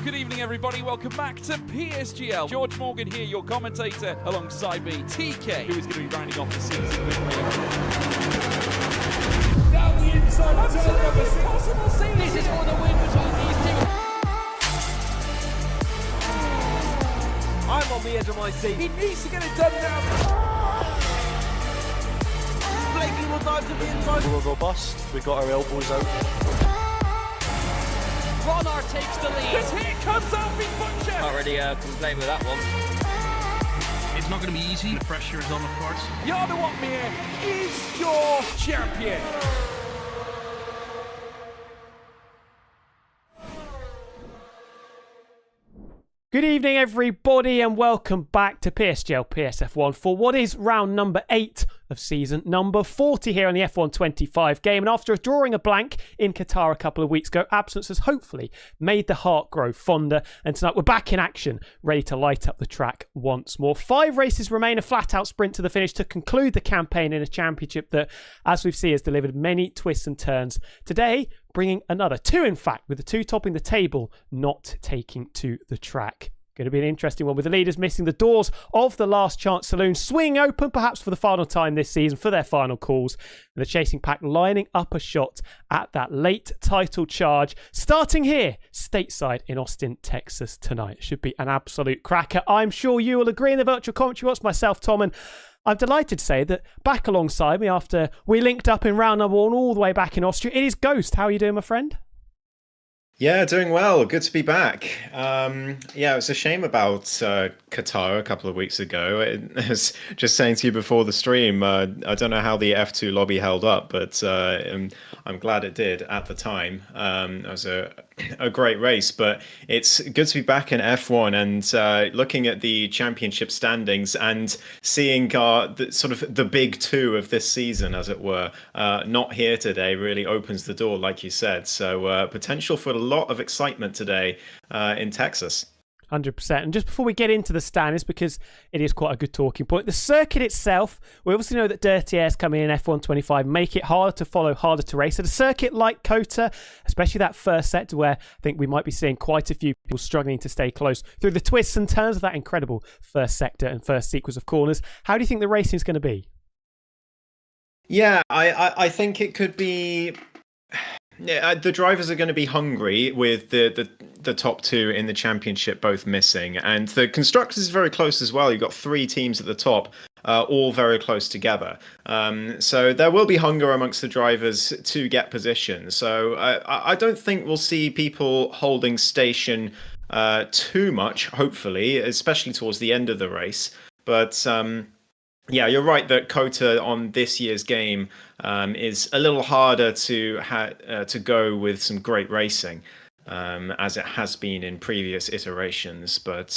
Good evening, everybody. Welcome back to PSGL. George Morgan here, your commentator, alongside me, TK, who is going to be rounding off the season with me. Down the inside, absolutely impossible scene. This is for the win between these two. I'm on the edge of my seat. He needs to get it done now. Blakey will dive to the inside. We'll go bust. We got our elbows out. Ronner takes the lead. Because here comes Alfie Butcher. Can't really complain with that one. It's not going to be easy. The pressure is on, of course. Yarda Watmere is your champion. Good evening, everybody, and welcome back to PSGL PSF1 for what is round number 8 of season number 40 here on the F125 game. And after drawing a blank in Qatar a couple of weeks ago, absence has hopefully made the heart grow fonder. And tonight we're back in action, ready to light up the track once more. 5 races remain, a flat-out sprint to the finish to conclude the campaign in a championship that, as we've seen, has delivered many twists and turns. Today, bringing another 2, in fact, with the 2 topping the table, not taking to the track. Going to be an interesting one with the leaders missing the doors of the last chance saloon swinging open perhaps for the final time this season for their final calls, and the chasing pack lining up a shot at that late title charge starting here stateside in Austin, Texas tonight. Should be an absolute cracker. I'm sure you will agree in the virtual commentary box. Myself, Tom, and I'm delighted to say that back alongside me after we linked up in round number 1 all the way back in Austria, it is Ghost. How are you doing, my friend? Yeah, doing well. Good to be back. Yeah, it was a shame about Qatar a couple of weeks ago. I was just saying to you before the stream, I don't know how the F2 lobby held up, but I'm glad it did at the time. It was a great race, but it's good to be back in F1 and looking at the championship standings and seeing the big 2 of this season, as it were, not here today really opens the door, like you said. So potential for a lot of excitement today in Texas. 100%. And just before we get into the standings, because it is quite a good talking point, the circuit itself, we obviously know that dirty airs coming in F125 make it harder to follow, harder to race. At a circuit like COTA, especially that first sector where I think we might be seeing quite a few people struggling to stay close through the twists and turns of that incredible first sector and first sequence of corners. How do you think the racing is going to be? Yeah, I think it could be... Yeah, the drivers are going to be hungry with the top 2 in the championship both missing, and the constructors is very close as well. You've got 3 teams at the top, all very close together. So there will be hunger amongst the drivers to get position. So I don't think we'll see people holding station too much, hopefully, especially towards the end of the race. But yeah, you're right that COTA on this year's game is a little harder to go with some great racing, as it has been in previous iterations. But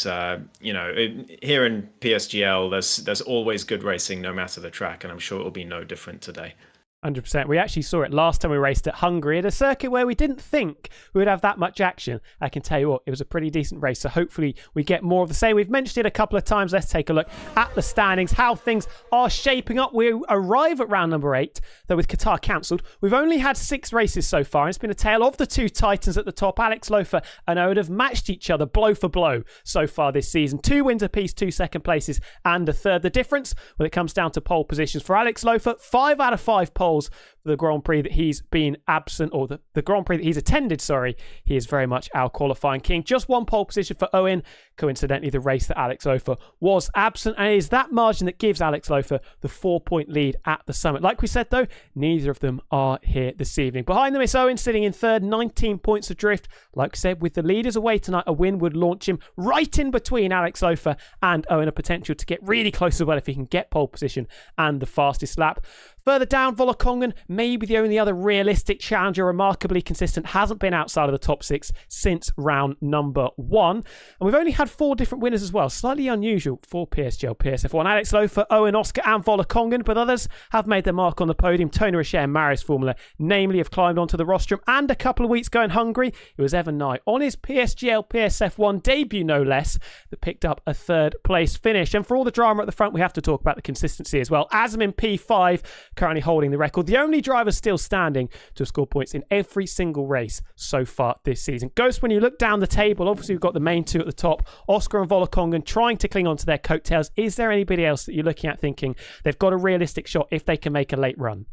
here in PSGL, there's always good racing, no matter the track, and I'm sure it will be no different today. 100%. We actually saw it last time we raced at Hungary at a circuit where we didn't think we would have that much action. I can tell you what, it was a pretty decent race, so hopefully we get more of the same. We've mentioned it a couple of times. Let's take a look at the standings, how things are shaping up. We arrive at round number 8, though with Qatar cancelled. We've only had 6 races so far, and it's been a tale of the 2 titans at the top. Alex Lofer and Owen have matched each other blow for blow so far this season. 2 wins apiece, 2 second places, and a third. The difference when it comes down to pole positions for Alex Lofer, 5 out of 5 poles for the Grand Prix that he's been absent, or the Grand Prix that he's attended, he is very much our qualifying king. Just 1 pole position for Owen, coincidentally the race that Alex Lofer was absent, and it is that margin that gives Alex Lofer the 4-point lead at the summit. Like we said though, neither of them are here this evening. Behind them is Owen sitting in third, 19 points adrift. Like we said, with the leaders away tonight, a win would launch him right in between Alex Lofer and Owen, a potential to get really close as well if he can get pole position and the fastest lap. Further down, Volokongan, maybe the only other realistic challenger, remarkably consistent, hasn't been outside of the top 6 since round number 1. And we've only had 4 different winners as well, slightly unusual for PSGL PSF1. Alex Lofer, Owen, Oscar and Volokongan, but others have made their mark on the podium. Tony Rocher and Marius Formula, namely, have climbed onto the rostrum. And a couple of weeks ago in Hungary, it was Evan Knight on his PSGL PSF1 debut, no less, that picked up a 3rd place finish. And for all the drama at the front, we have to talk about the consistency as well. Azam in P5, currently holding the record. The only drivers still standing to score points in every single race so far this season. Ghost, when you look down the table, obviously we've got the main two at the top, Oscar and Volakongan trying to cling on to their coattails. Is there anybody else that you're looking at thinking they've got a realistic shot if they can make a late run?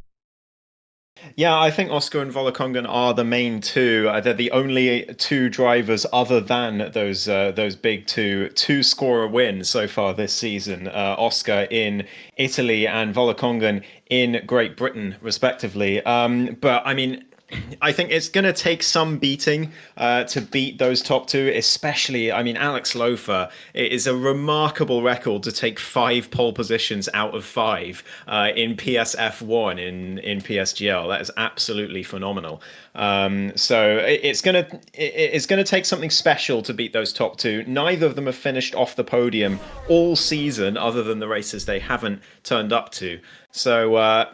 Yeah, I think Oscar and Volakongan are the main two. They're the only two drivers other than those big two to score a win so far this season. Oscar in Italy and Volakongan in Great Britain, respectively. But I mean, I think it's going to take some beating to beat those top two, especially, I mean, Alex Lofer. It is a remarkable record to take 5 pole positions out of 5 in PSF1 in PSGL. That is absolutely phenomenal. So it's going to take something special to beat those top two. Neither of them have finished off the podium all season, other than the races they haven't turned up to. So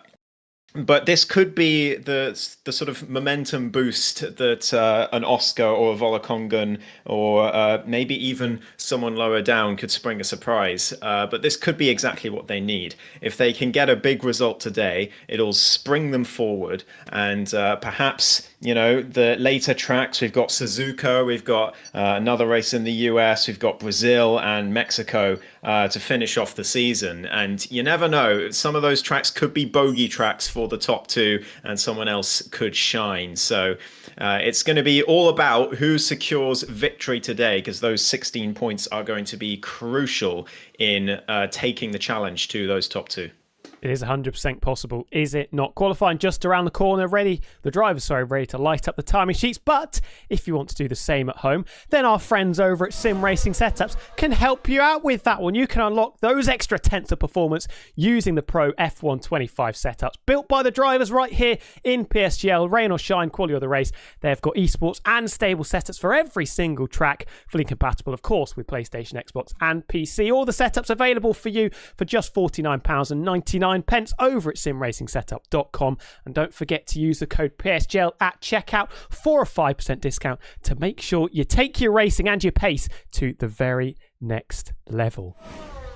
but this could be the sort of momentum boost that an Oscar or a Volakongan or maybe even someone lower down could spring a surprise. But this could be exactly what they need. If they can get a big result today, it'll spring them forward. And perhaps, you know, the later tracks, we've got Suzuka, we've got another race in the US, we've got Brazil and Mexico to finish off the season. And you never know, some of those tracks could be bogey tracks for the top two and someone else could shine. So it's going to be all about who secures victory today, because those 16 points are going to be crucial in taking the challenge to those top two. It is 100% possible, is it not? Qualifying just around the corner, the drivers ready to light up the timing sheets. But if you want to do the same at home, then our friends over at Sim Racing Setups can help you out with that one. You can unlock those extra tenths of performance using the Pro F125 setups, built by the drivers right here in PSGL. Rain or shine, quality of the race. They've got esports and stable setups for every single track, fully compatible, of course, with PlayStation, Xbox, and PC. All the setups available for you for just £49.99 over at simracingsetup.com. And don't forget to use the code PSGL at checkout for a 5% discount to make sure you take your racing and your pace to the very next level.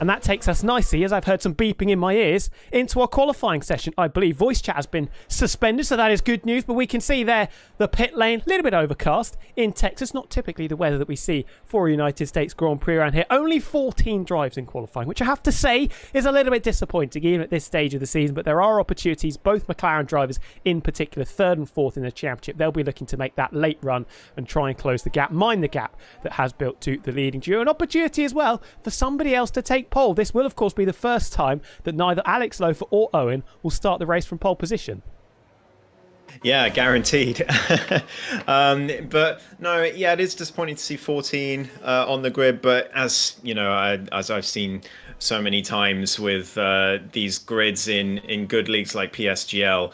And that takes us nicely, as I've heard some beeping in my ears, into our qualifying session. I believe voice chat has been suspended, so that is good news. But we can see there the pit lane, a little bit overcast in Texas. Not typically the weather that we see for a United States Grand Prix around here. Only 14 drives in qualifying, which I have to say is a little bit disappointing, even at this stage of the season. But there are opportunities, both McLaren drivers in particular, 3rd and 4th in the championship. They'll be looking to make that late run and try and close the gap, mind the gap that has built to the leading duo. An opportunity as well for somebody else to take pole. This will, of course, be the first time that neither Alex Lofer or Owen will start the race from pole position. Yeah, guaranteed. But no, yeah, it is disappointing to see 14 on the grid. But as you know, as I've seen so many times with these grids in good leagues like PSGL,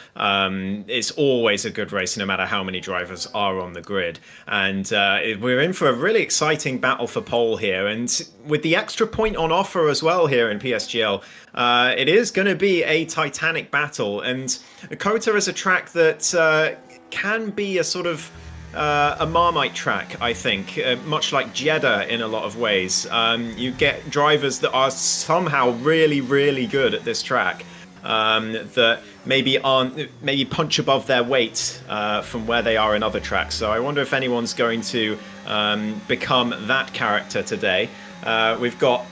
it's always a good race no matter how many drivers are on the grid. And we're in for a really exciting battle for pole here. And with the extra point on offer as well here in PSGL, it is going to be a titanic battle. And Kota is a track that can be a sort of a Marmite track, I think, much like Jeddah in a lot of ways. You get drivers that are somehow really, really good at this track, that maybe punch above their weight from where they are in other tracks. So I wonder if anyone's going to become that character today. We've got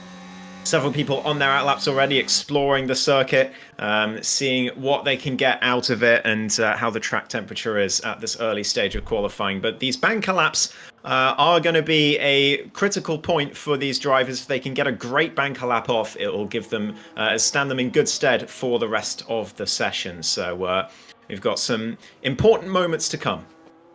several people on their outlaps already exploring the circuit, seeing what they can get out of it and how the track temperature is at this early stage of qualifying. But these banker laps are going to be a critical point for these drivers. If they can get a great banker lap off, it will give them stand them in good stead for the rest of the session. So we've got some important moments to come.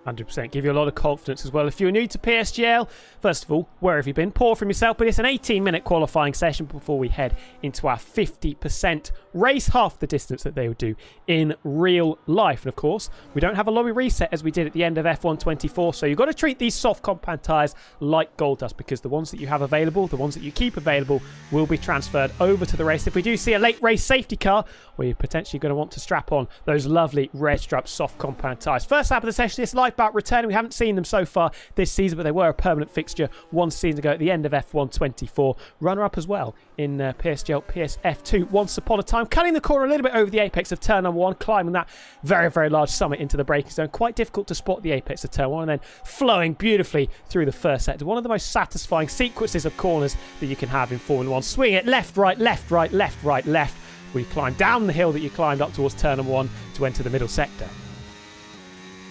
100%. Give you a lot of confidence as well. If you're new to PSGL, first of all, where have you been? Pour from yourself, but it's an 18-minute qualifying session before we head into our 50% race, half the distance that they would do in real life. And of course, we don't have a lobby reset as we did at the end of F124, so you've got to treat these soft compound tyres like gold dust, because the ones that you have available, the ones that you keep available, will be transferred over to the race. If we do see a late race safety car, well, you're potentially going to want to strap on those lovely red strap soft compound tyres. First lap of the session is live Lifeboat returning. We haven't seen them so far this season, but they were a permanent fixture one season ago at the end of F1 24. Runner-up as well in PSGL PSF2 once upon a time. Cutting the corner a little bit over the apex of turn number 1, climbing that very, very large summit into the braking zone. Quite difficult to spot the apex of turn 1, and then flowing beautifully through the first sector. One of the most satisfying sequences of corners that you can have in Formula 1. Swing it left, right, left, right, left, right, left. We climb down the hill that you climbed up towards turn number 1 to enter the middle sector.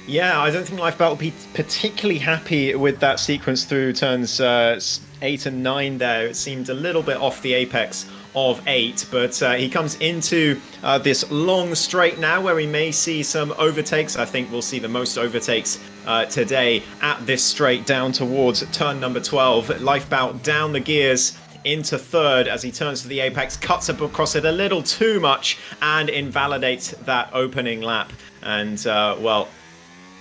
Yeah, I don't think Lifeboat will be particularly happy with that sequence through turns 8 and 9 there. It seemed a little bit off the apex of 8, but he comes into this long straight now where we may see some overtakes. I think we'll see the most overtakes today at this straight down towards turn number 12. Lifeboat down the gears into third as he turns to the apex, cuts up across it a little too much and invalidates that opening lap. And well,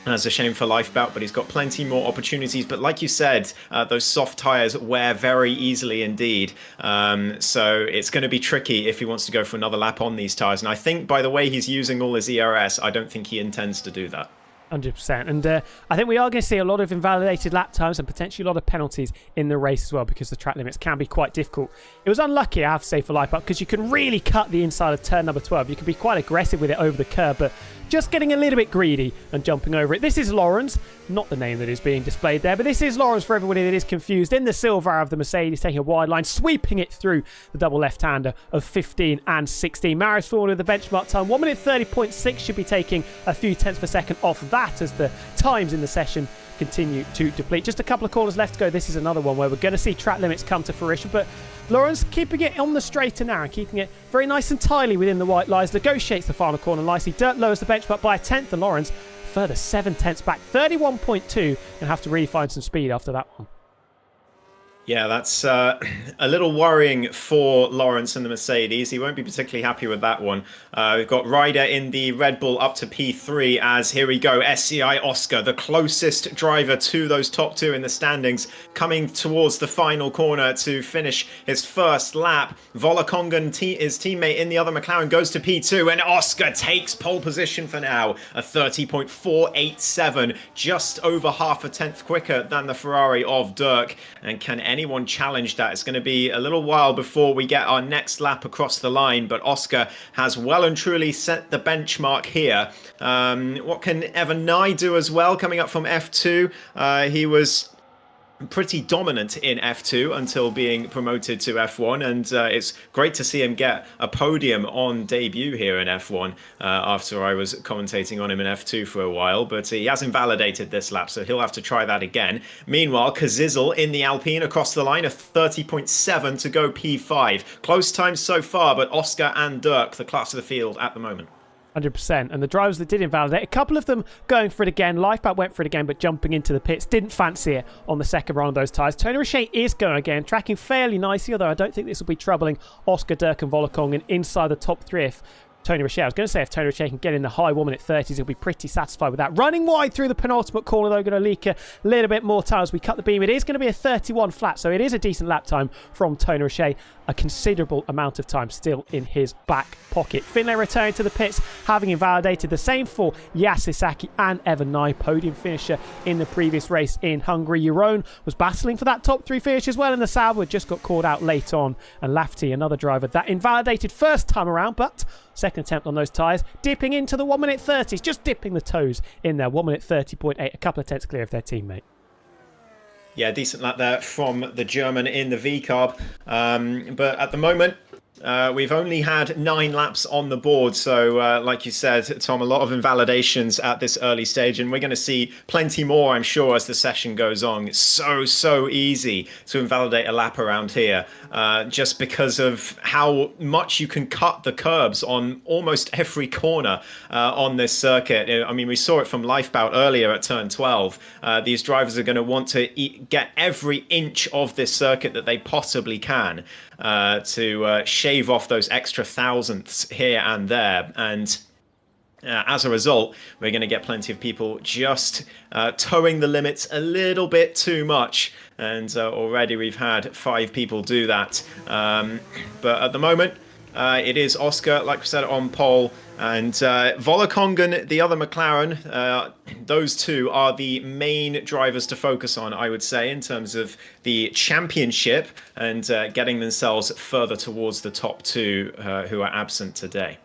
that's a shame for Lifeboat, but he's got plenty more opportunities. But like you said, those soft tyres wear very easily indeed. So it's going to be tricky if he wants to go for another lap on these tyres. And I think by the way he's using all his ERS, I don't think he intends to do that. 100%. And I think we are going to see a lot of invalidated lap times and potentially a lot of penalties in the race as well, because the track limits can be quite difficult. It was unlucky, I have to say, for Lifeboat, because you can really cut the inside of turn number 12. You can be quite aggressive with it over the curb, but just getting a little bit greedy and jumping over it. This is Lawrence, not the name that is being displayed there, but this is Lawrence for everybody that is confused, in the silver of the Mercedes, taking a wide line, sweeping it through the double left-hander of 15 and 16. Maris forward with the benchmark time, 1 minute 30.6, should be taking a few tenths per second off that as the times in the session continue to deplete. Just a couple of corners left to go. This is another one where we're going to see track limits come to fruition, but Lawrence keeping it on the straight and narrow, keeping it very nice and tidy within the white lines, negotiates the final corner nicely. Dirt lowers the benchmark by a tenth, and Lawrence further 7 tenths back, 31.2, and have to really find some speed after that one. Yeah, that's a little worrying for Lawrence and the Mercedes. He won't be particularly happy with that one. We've got Ryder in the Red Bull up to P3 as, here we go, SCI Oscar, the closest driver to those top two in the standings, coming towards the final corner to finish his first lap. Volakongan, his teammate in the other McLaren, goes to P2, and Oscar takes pole position for now, a 30.487, just over half a tenth quicker than the Ferrari of Dirk. And can anyone challenge that? It's going to be a little while before we get our next lap across the line, but Oscar has well and truly set the benchmark here. What can Evan Nye do as well, coming up from F2? He was pretty dominant in F2 until being promoted to F1, and it's great to see him get a podium on debut here in F1 after I was commentating on him in F2 for a while, but he has invalidated this lap, so he'll have to try that again. Meanwhile, Kazizel in the Alpine across the line, a 30.7 to go P5. Close times so far, but Oscar and Dirk the class of the field at the moment. 100%. And the drivers that did invalidate, a couple of them going for it again. Lifeboat went for it again, but jumping into the pits, didn't fancy it on the second run of those tyres. Tony Roche is going again, tracking fairly nicely, although I don't think this will be troubling Oscar, Dirk and Volakongan inside the top three. If Tony Roche, I was going to say if Tony Roche can get in the high 1 minute 30s, he'll be pretty satisfied with that. Running wide through the penultimate corner, though, going to leak a little bit more time as we cut the beam. It is going to be a 31 flat, so it is a decent lap time from Tony Roche. A considerable amount of time still in his back pocket. Finlay returning to the pits, having invalidated the same for Yasisaki and Evan Nye, podium finisher in the previous race in Hungary. Jeroen was battling for that top three finish as well in the Sauber, just got called out late on. And Lafferty, another driver that invalidated first time around, but second attempt on those tyres, dipping into the 1 minute 30s, just dipping the toes in there. 1 minute 30.8, a couple of tenths clear of their teammate. Yeah, decent lap there from the German in the V-carb. But at the moment, we've only had 9 laps on the board. So like you said, Tom, a lot of invalidations at this early stage. And we're going to see plenty more, I'm sure, as the session goes on. It's so easy to invalidate a lap around here just because of how much you can cut the curbs on almost every corner on this circuit. I mean, we saw it from Lifeboat earlier at turn 12. These drivers are going to want to get every inch of this circuit that they possibly can to shave off those extra thousandths here and there. And as a result, we're going to get plenty of people just towing the limits a little bit too much. And already we've had 5 people do that. But at the moment, It is Oscar, like we said, on pole, and Volakongen, the other McLaren. Those two are the main drivers to focus on, I would say, in terms of the championship and getting themselves further towards the top two who are absent today.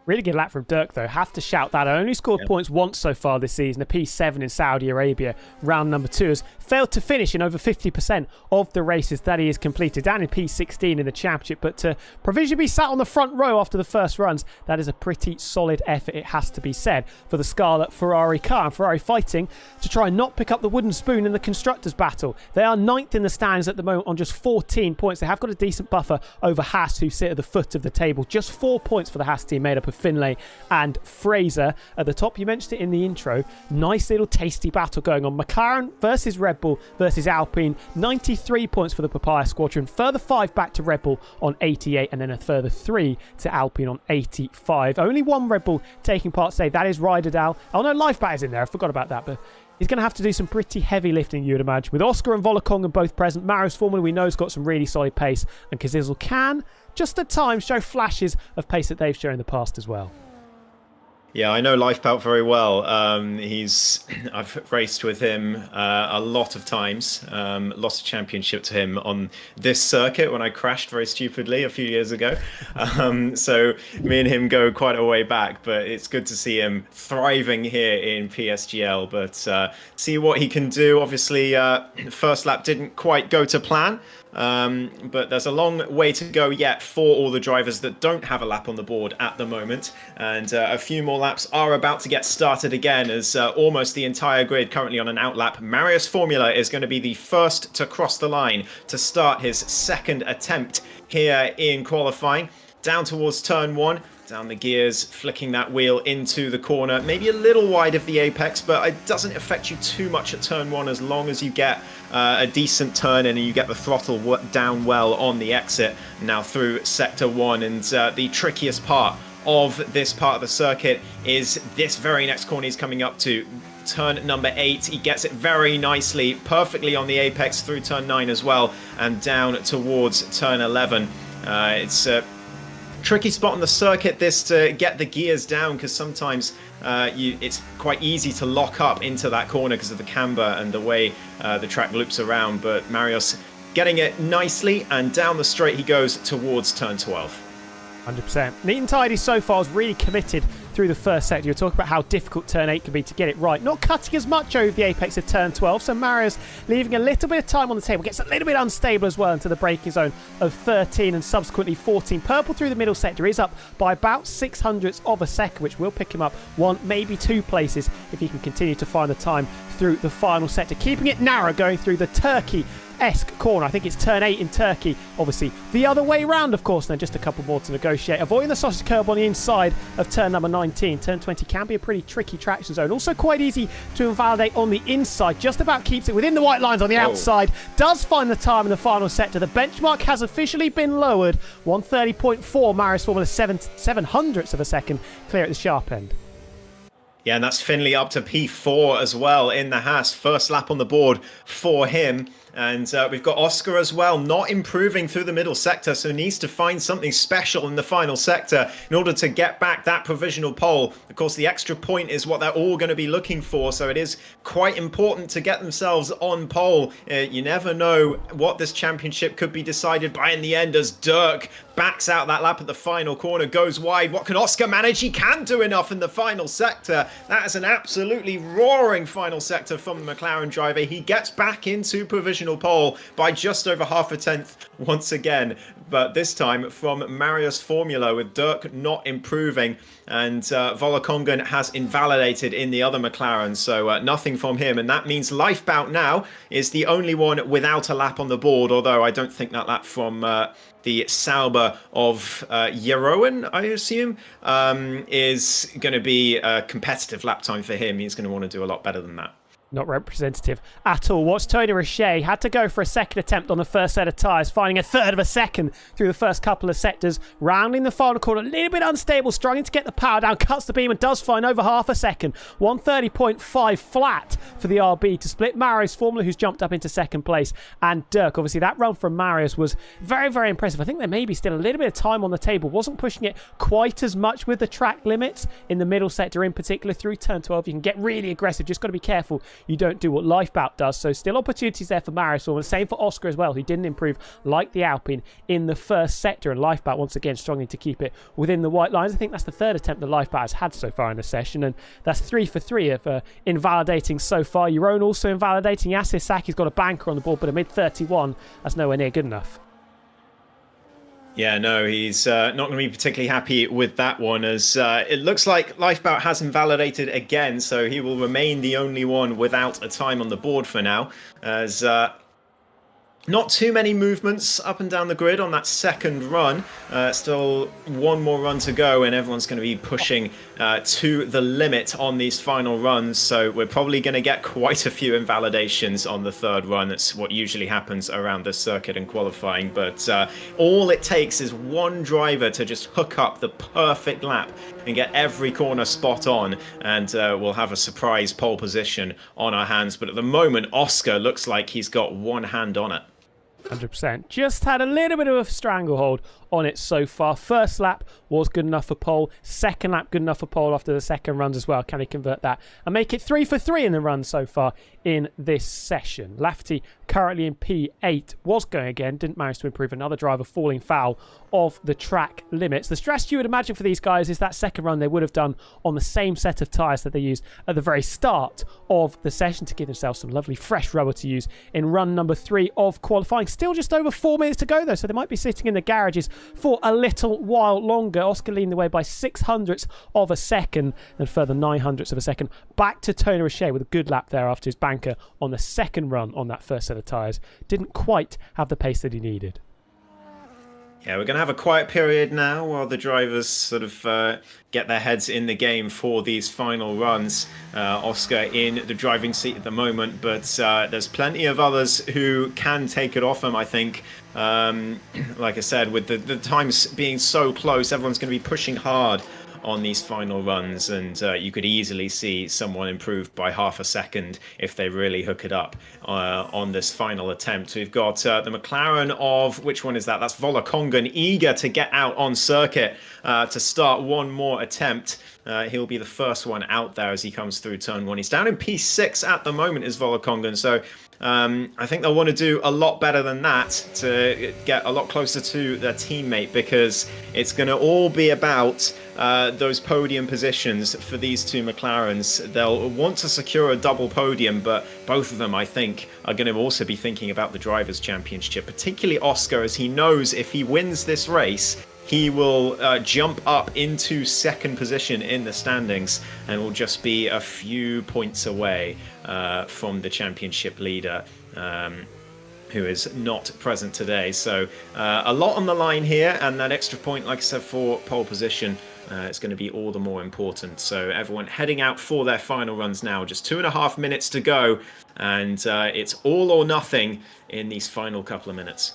Really good lap from Dirk, though. Have to shout that. I only scored points once so far this season. A P7 in Saudi Arabia, round number 2, has failed to finish in over 50% of the races that he has completed. Down in P16 in the championship, but to provisionally be sat on the front row after the first runs, that is a pretty solid effort, it has to be said, for the Scarlet Ferrari car. And Ferrari fighting to try and not pick up the wooden spoon in the Constructors' battle. They are 9th in the standings at the moment on just 14 points. They have got a decent buffer over Haas, who sit at the foot of the table. Just 4 points for the Haas team, made up of Finlay and Fraser at the top. You mentioned it in the intro. Nice little tasty battle going on. McLaren versus Red Bull versus Alpine. 93 points for the Papaya Squadron. Further 5 back to Red Bull on 88, and then a further 3 to Alpine on 85. Only one Red Bull taking part today. That is Ryderdal. Oh no, Lifebat is in there. I forgot about that, but he's going to have to do some pretty heavy lifting, you would imagine. With Oscar and Volakongen both present, Marius Formula, we know, has got some really solid pace, and Kazizel can, just at times, show flashes of pace that they've shown in the past as well. Yeah, I know Lifepout very well. I've raced with him a lot of times. Lost a championship to him on this circuit when I crashed very stupidly a few years ago. So me and him go quite a way back, but it's good to see him thriving here in PSGL. But see what he can do. Obviously, first lap didn't quite go to plan. But there's a long way to go yet for all the drivers that don't have a lap on the board at the moment, and a few more laps are about to get started again, as almost the entire grid currently on an outlap. Marius Formula is going to be the first to cross the line to start his second attempt here in qualifying. Down towards turn 1. Down the gears, flicking that wheel into the corner, maybe a little wide of the apex, but it doesn't affect you too much at turn 1 as long as you get a decent turn in and you get the throttle down well on the exit. Now through sector 1, and the trickiest part of this part of the circuit is this very next corner he's coming up to. Turn number 8, he gets it very nicely, perfectly on the apex through turn 9 as well, and down towards turn 11. It's tricky spot on the circuit, this, to get the gears down, because sometimes it's quite easy to lock up into that corner because of the camber and the way the track loops around. But Marius getting it nicely, and down the straight he goes towards turn 12. 100%. Neat and tidy so far, is really committed through the first sector. You're talking about how difficult turn 8 can be to get it right. Not cutting as much over the apex of turn 12, so Marius leaving a little bit of time on the table. Gets a little bit unstable as well into the braking zone of 13 and subsequently 14. Purple through the middle sector is up by about 600ths of a second, which will pick him up 1, maybe 2 places if he can continue to find the time through the final sector. Keeping it narrow going through the Turkey-esque corner. I think it's turn 8 in Turkey, obviously. The other way round, of course, then just a couple more to negotiate. Avoiding the sausage curb on the inside of turn number 19. Turn 20 can be a pretty tricky traction zone. Also quite easy to invalidate on the inside. Just about keeps it within the white lines on the outside. Does find the time in the final sector. The benchmark has officially been lowered. 130.4. Marius Formula 700ths of a second clear at the sharp end. Yeah, and that's Finlay up to P4 as well in the Haas. First lap on the board for him. And we've got Oscar as well, not improving through the middle sector, so needs to find something special in the final sector in order to get back that provisional pole. Of course, the extra point is what they're all going to be looking for, so it is quite important to get themselves on pole. You never know what this championship could be decided by in the end, as Dirk backs out that lap at the final corner, goes wide. What can Oscar manage? He can do enough in the final sector. That is an absolutely roaring final sector from the McLaren driver. He gets back into provisional pole by just over half a tenth once again, but this time from Marius Formula, with Dirk not improving, and Volakongen has invalidated in the other McLaren, so nothing from him, and that means Lifebout now is the only one without a lap on the board, although I don't think that lap from the Sauber of Jeroen, I assume, is going to be a competitive lap time for him. He's going to want to do a lot better than that. Not representative at all. Watch Tony Richet had to go for a second attempt on the first set of tyres, finding a third of a second through the first couple of sectors, rounding the final corner, a little bit unstable, struggling to get the power down, cuts the beam and does find over half a second. 130.5 flat for the RB to split Marius Formula, who's jumped up into second place, and Dirk. Obviously that run from Marius was very, very impressive. I think there may be still a little bit of time on the table. Wasn't pushing it quite as much with the track limits in the middle sector in particular. Through turn 12 you can get really aggressive, just got to be careful you don't do what Lifebout does. So still opportunities there for Marius, and same for Oscar as well, who didn't improve like the Alpine in the first sector, and Lifebout once again struggling to keep it within the white lines. I think that's the third attempt that Lifebout has had so far in the session, and that's 3 for 3 of invalidating so far. Your own also invalidating. Yasir Saki's got a banker on the board, but a mid-31, that's nowhere near good enough. Yeah, no, he's not going to be particularly happy with that one, as it looks like Lifebout has invalidated again, so he will remain the only one without a time on the board for now, as not too many movements up and down the grid on that second run. Still one more run to go, and everyone's going to be pushing to the limit on these final runs. So we're probably going to get quite a few invalidations on the third run. That's what usually happens around the circuit and qualifying. But all it takes is one driver to just hook up the perfect lap and get every corner spot on, and we'll have a surprise pole position on our hands. But at the moment, Oscar looks like he's got one hand on it. 100%. Just had a little bit of a stranglehold on it so far. First lap was good enough for pole. Second lap good enough for pole after the second runs as well. Can he convert that and make it 3 for 3 in the run so far in this session? Lafferty currently in P8 was going again. Didn't manage to improve. Another driver falling foul of the track limits. The strategy you would imagine for these guys is that second run they would have done on the same set of tyres that they used at the very start of the session to give themselves some lovely fresh rubber to use in run number 3 of qualifying. Still just over 4 minutes to go though, so they might be sitting in the garages for a little while longer. Oscar leading the way by 600ths of a second and further 900ths of a second. Back to Tony Richet with a good lap there after his banker on the second run on that first set of tyres. Didn't quite have the pace that he needed. Yeah, we're going to have a quiet period now while the drivers sort of get their heads in the game for these final runs. Oscar in the driving seat at the moment, but there's plenty of others who can take it off him, I think. Like I said, with the times being so close, everyone's going to be pushing hard on these final runs, and you could easily see someone improve by half a second if they really hook it up on this final attempt. We've got the McLaren of, which one is that? That's Volakongan, eager to get out on circuit to start one more attempt. He'll be the first one out there as he comes through turn 1. He's down in P6 at the moment, is Volakongan, so I think they'll want to do a lot better than that to get a lot closer to their teammate, because it's going to all be about those podium positions for these two McLarens. They'll want to secure a double podium, but both of them, I think, are going to also be thinking about the Drivers' Championship, particularly Oscar, as he knows if he wins this race, he will jump up into second position in the standings and will just be a few points away from the championship leader, who is not present today. So a lot on the line here, and that extra point, like I said, for pole position, it's going to be all the more important. So everyone heading out for their final runs now. Just 2.5 minutes to go, and it's all or nothing in these final couple of minutes.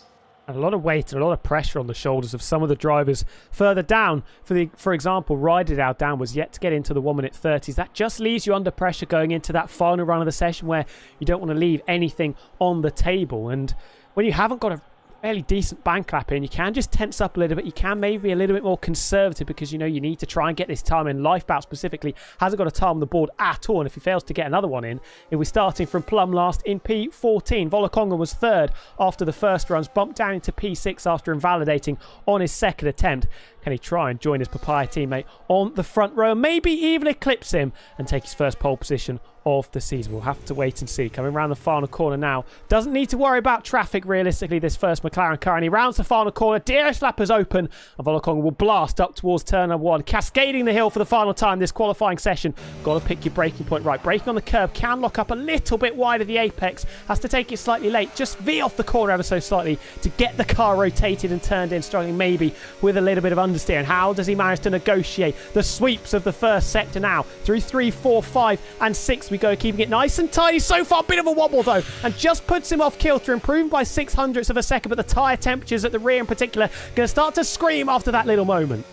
And a lot of weight and a lot of pressure on the shoulders of some of the drivers further down. For example, Ride It Out Down was yet to get into the 1 minute 30s. That just leaves you under pressure going into that final run of the session where you don't want to leave anything on the table. And when you haven't got a fairly decent bank lap in, you can just tense up a little bit. You can maybe be a little bit more conservative because you know you need to try and get this time in. Lifebout specifically hasn't got a time on the board at all, and if he fails to get another one in, he'll be starting from plumb last in P14. Volakongan was third after the first runs, bumped down into P6 after invalidating on his second attempt. Can he try and join his Papaya teammate on the front row, maybe even eclipse him and take his first pole position of the season? We'll have to wait and see. Coming around the final corner now. Doesn't need to worry about traffic realistically, this first McLaren car, and he rounds the final corner. Dearest lap is open, and Volakongan will blast up towards turn number 1, cascading the hill for the final time this qualifying session. Got to pick your braking point right. Braking on the curb can lock up a little bit wide of the apex. Has to take it slightly late. Just V off the corner ever so slightly to get the car rotated and turned in, struggling maybe with a little bit of understeer. And how does he manage to negotiate the sweeps of the first sector now? Through 3, 4, 5, and 6 we go, keeping it nice and tidy. So far, bit of a wobble though, and just puts him off kilter, improved by 600ths of a second, but the tyre temperatures at the rear in particular going to start to scream after that little moment.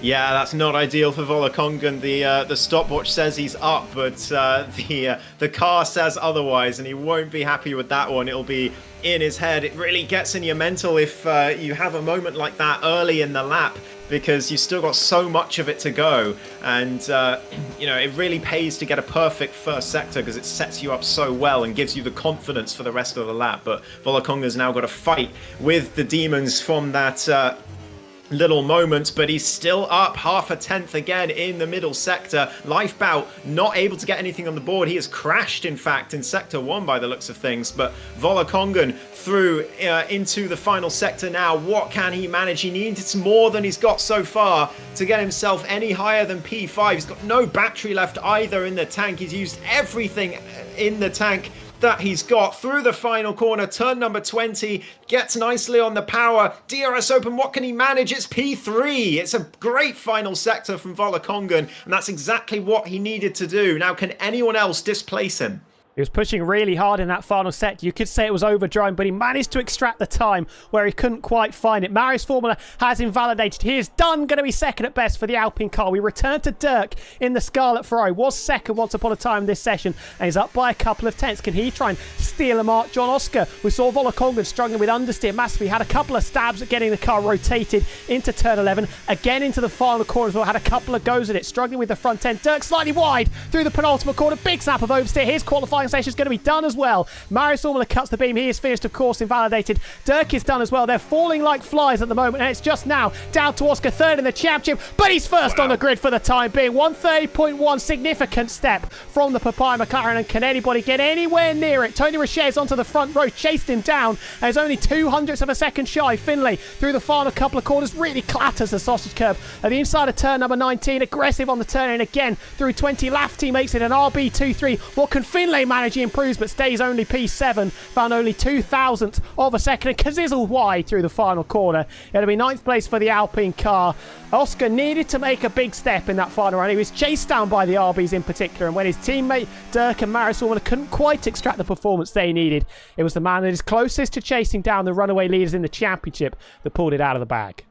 Yeah, that's not ideal for Volakongan. The stopwatch says he's up, but the car says otherwise, and he won't be happy with that one. It'll be in his head. It really gets in your mental if you have a moment like that early in the lap, because you've still got so much of it to go, and it really pays to get a perfect first sector because it sets you up so well and gives you the confidence for the rest of the lap. But Volakongan's now got to fight with the demons from that little moment, but he's still up half a tenth again in the middle sector. Lifebout not able to get anything on the board. He has crashed, in fact, in sector 1 by the looks of things, but Volakongan through into the final sector now. What can he manage? He needs more than he's got so far to get himself any higher than P5. He's got no battery left either in the tank. He's used everything in the tank that he's got through the final corner. Turn number 20, gets nicely on the power. DRS open, what can he manage? It's P3. It's a great final sector from Volakongan, and that's exactly what he needed to do. Now, can anyone else displace him? He was pushing really hard in that final set. You could say it was overdriven, but he managed to extract the time where he couldn't quite find it. Marius Formula has invalidated. He is done, going to be second at best for the Alpine car. We return to Dirk in the Scarlet Ferrari. Was second once upon a time this session, and he's up by a couple of tenths. Can he try and steal a mark? John Oscar, we saw Volakongan struggling with understeer massively. Had a couple of stabs at getting the car rotated into turn 11. Again into the final corner as well. Had a couple of goes at it, struggling with the front end. Dirk slightly wide through the penultimate corner. Big snap of oversteer. His qualifying session is going to be done as well. Marius Formula cuts the beam. He is finished, of course, invalidated. Dirk is done as well. They're falling like flies at the moment, and it's just now down to Oscar, third in the championship, but he's first on the grid for the time being. 130.1, significant step from the Papaya McLaren, and can anybody get anywhere near it? Tony Rocher's onto the front row, chased him down, and is only 200ths of a second shy. Finlay, through the final couple of corners, really clatters the sausage curb at the inside of turn number 19, aggressive on the turn in again through 20. Lafferty makes it an RB23. What can Finlay manage? He improves, but stays only P7, found only 2,000ths of a second, and Kazizel wide through the final corner. It'll be 9th place for the Alpine car. Oscar needed to make a big step in that final run. He was chased down by the RBs in particular, and when his teammate Dirk and Marius Formula couldn't quite extract the performance they needed, it was the man that is closest to chasing down the runaway leaders in the championship that pulled it out of the bag.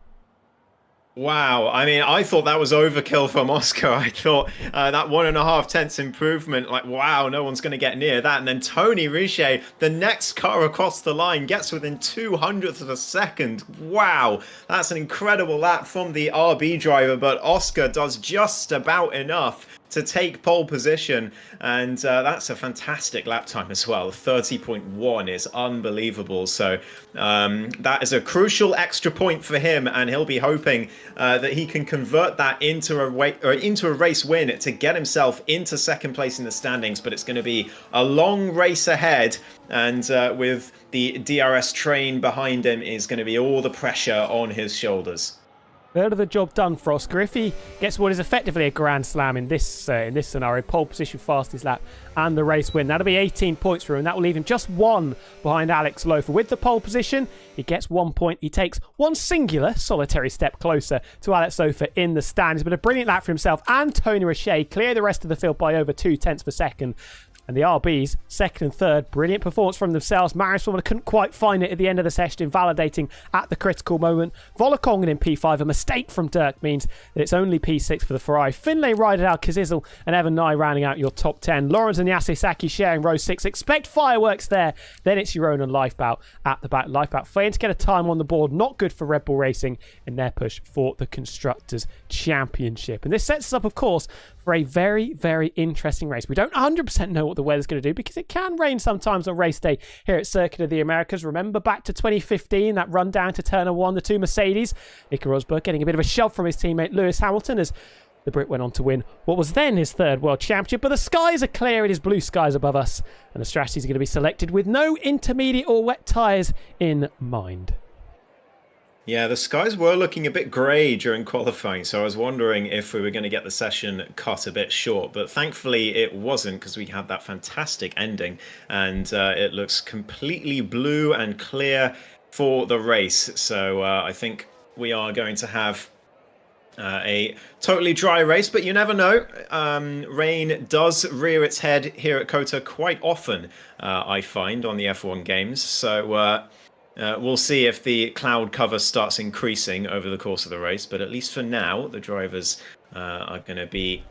Wow, I mean, I thought that was overkill from Oscar. I thought that 1.5 tenths improvement, like, wow, no one's going to get near that. And then Tony Richer, the next car across the line, gets within 200ths of a second. Wow, that's an incredible lap from the RB driver, but Oscar does just about enough to take pole position, and that's a fantastic lap time as well. 30.1 is unbelievable. So that is a crucial extra point for him, and he'll be hoping that he can convert that into a race win to get himself into second place in the standings. But it's going to be a long race ahead, and with the DRS train behind him is going to be all the pressure on his shoulders. Third of the job done for Oscar. If he gets what is effectively a Grand Slam in this scenario, pole position, fastest lap, and the race win, that'll be 18 points for him, and that will leave him just one behind Alex Lofer. With the pole position, he gets 1 point. He takes one singular solitary step closer to Alex Lofer in the standings, but a brilliant lap for himself and Tony Rocher, clear the rest of the field by over 0.2 of a second. And the RBs, second and third, brilliant performance from themselves. Marius Formula couldn't quite find it at the end of the session, invalidating at the critical moment. Volakongan in P5, a mistake from Dirk means that it's only P6 for the Ferrari. Finlay rided out Kazizel and Evan Nye rounding out your top 10. Lawrence and Yasisaki sharing row 6. Expect fireworks there. Then it's your own and Lifebout at the back. Lifebout failing to get a time on the board. Not good for Red Bull Racing in their push for the Constructors' Championship. And this sets us up, of course, for a very, very interesting race. We don't 100% know what the weather's going to do because it can rain sometimes on race day here at Circuit of the Americas. Remember back to 2015, that run down to turn 1, the two Mercedes. Nico Rosberg getting a bit of a shove from his teammate Lewis Hamilton as the Brit went on to win what was then his third World Championship. But the skies are clear, it is blue skies above us, and the strategies are going to be selected with no intermediate or wet tyres in mind. Yeah, the skies were looking a bit grey during qualifying, so I was wondering if we were going to get the session cut a bit short, but thankfully it wasn't, because we had that fantastic ending, and it looks completely blue and clear for the race. So I think we are going to have a totally dry race, but you never know. Rain does rear its head here at Kota quite often, I find, on the F1 games. So we'll see if the cloud cover starts increasing over the course of the race. But at least for now, the drivers are going to be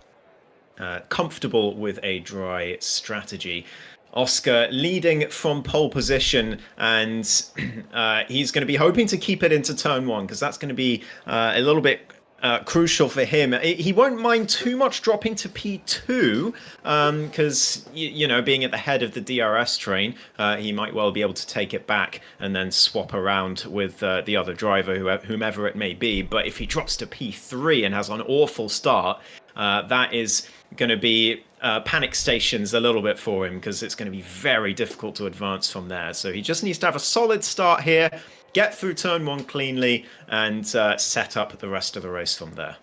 comfortable with a dry strategy. Oscar leading from pole position, and he's going to be hoping to keep it into turn one, because that's going to be a little bit crucial for him. He won't mind too much dropping to P2, because you know, being at the head of the DRS train, he might well be able to take it back and then swap around with the other driver, whomever it may be. But if he drops to P3 and has an awful start, that is going to be panic stations a little bit for him, because it's going to be very difficult to advance from there. So he just needs to have a solid start here, get through turn one cleanly, and set up the rest of the race from there.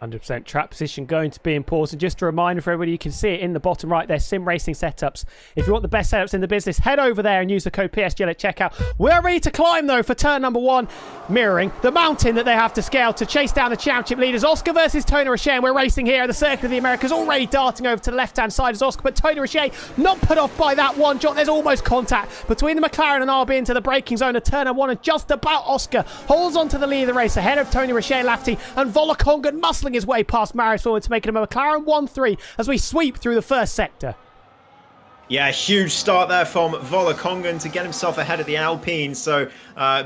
100% track position going to be important. Just a reminder for everybody, you can see it in the bottom right there, sim racing setups. If you want the best setups in the business, head over there and use the code PSGL at checkout. We're ready to climb though for turn number one, mirroring the mountain that they have to scale to chase down the championship leaders. Oscar versus Tony Roche. We're racing here at the Circuit of the Americas, already darting over to the left hand side as Oscar, but Tony Roche not put off by that one shot. There's almost contact between the McLaren and RB into the braking zone of turn number one, and just about Oscar holds on to the lead of the race ahead of Tony Roche, Lafferty and Volokongan muscling his way past Marius forward to make it a McLaren 1-3 as we sweep through the first sector. Yeah, huge start there from Volokongan to get himself ahead of the Alpine. So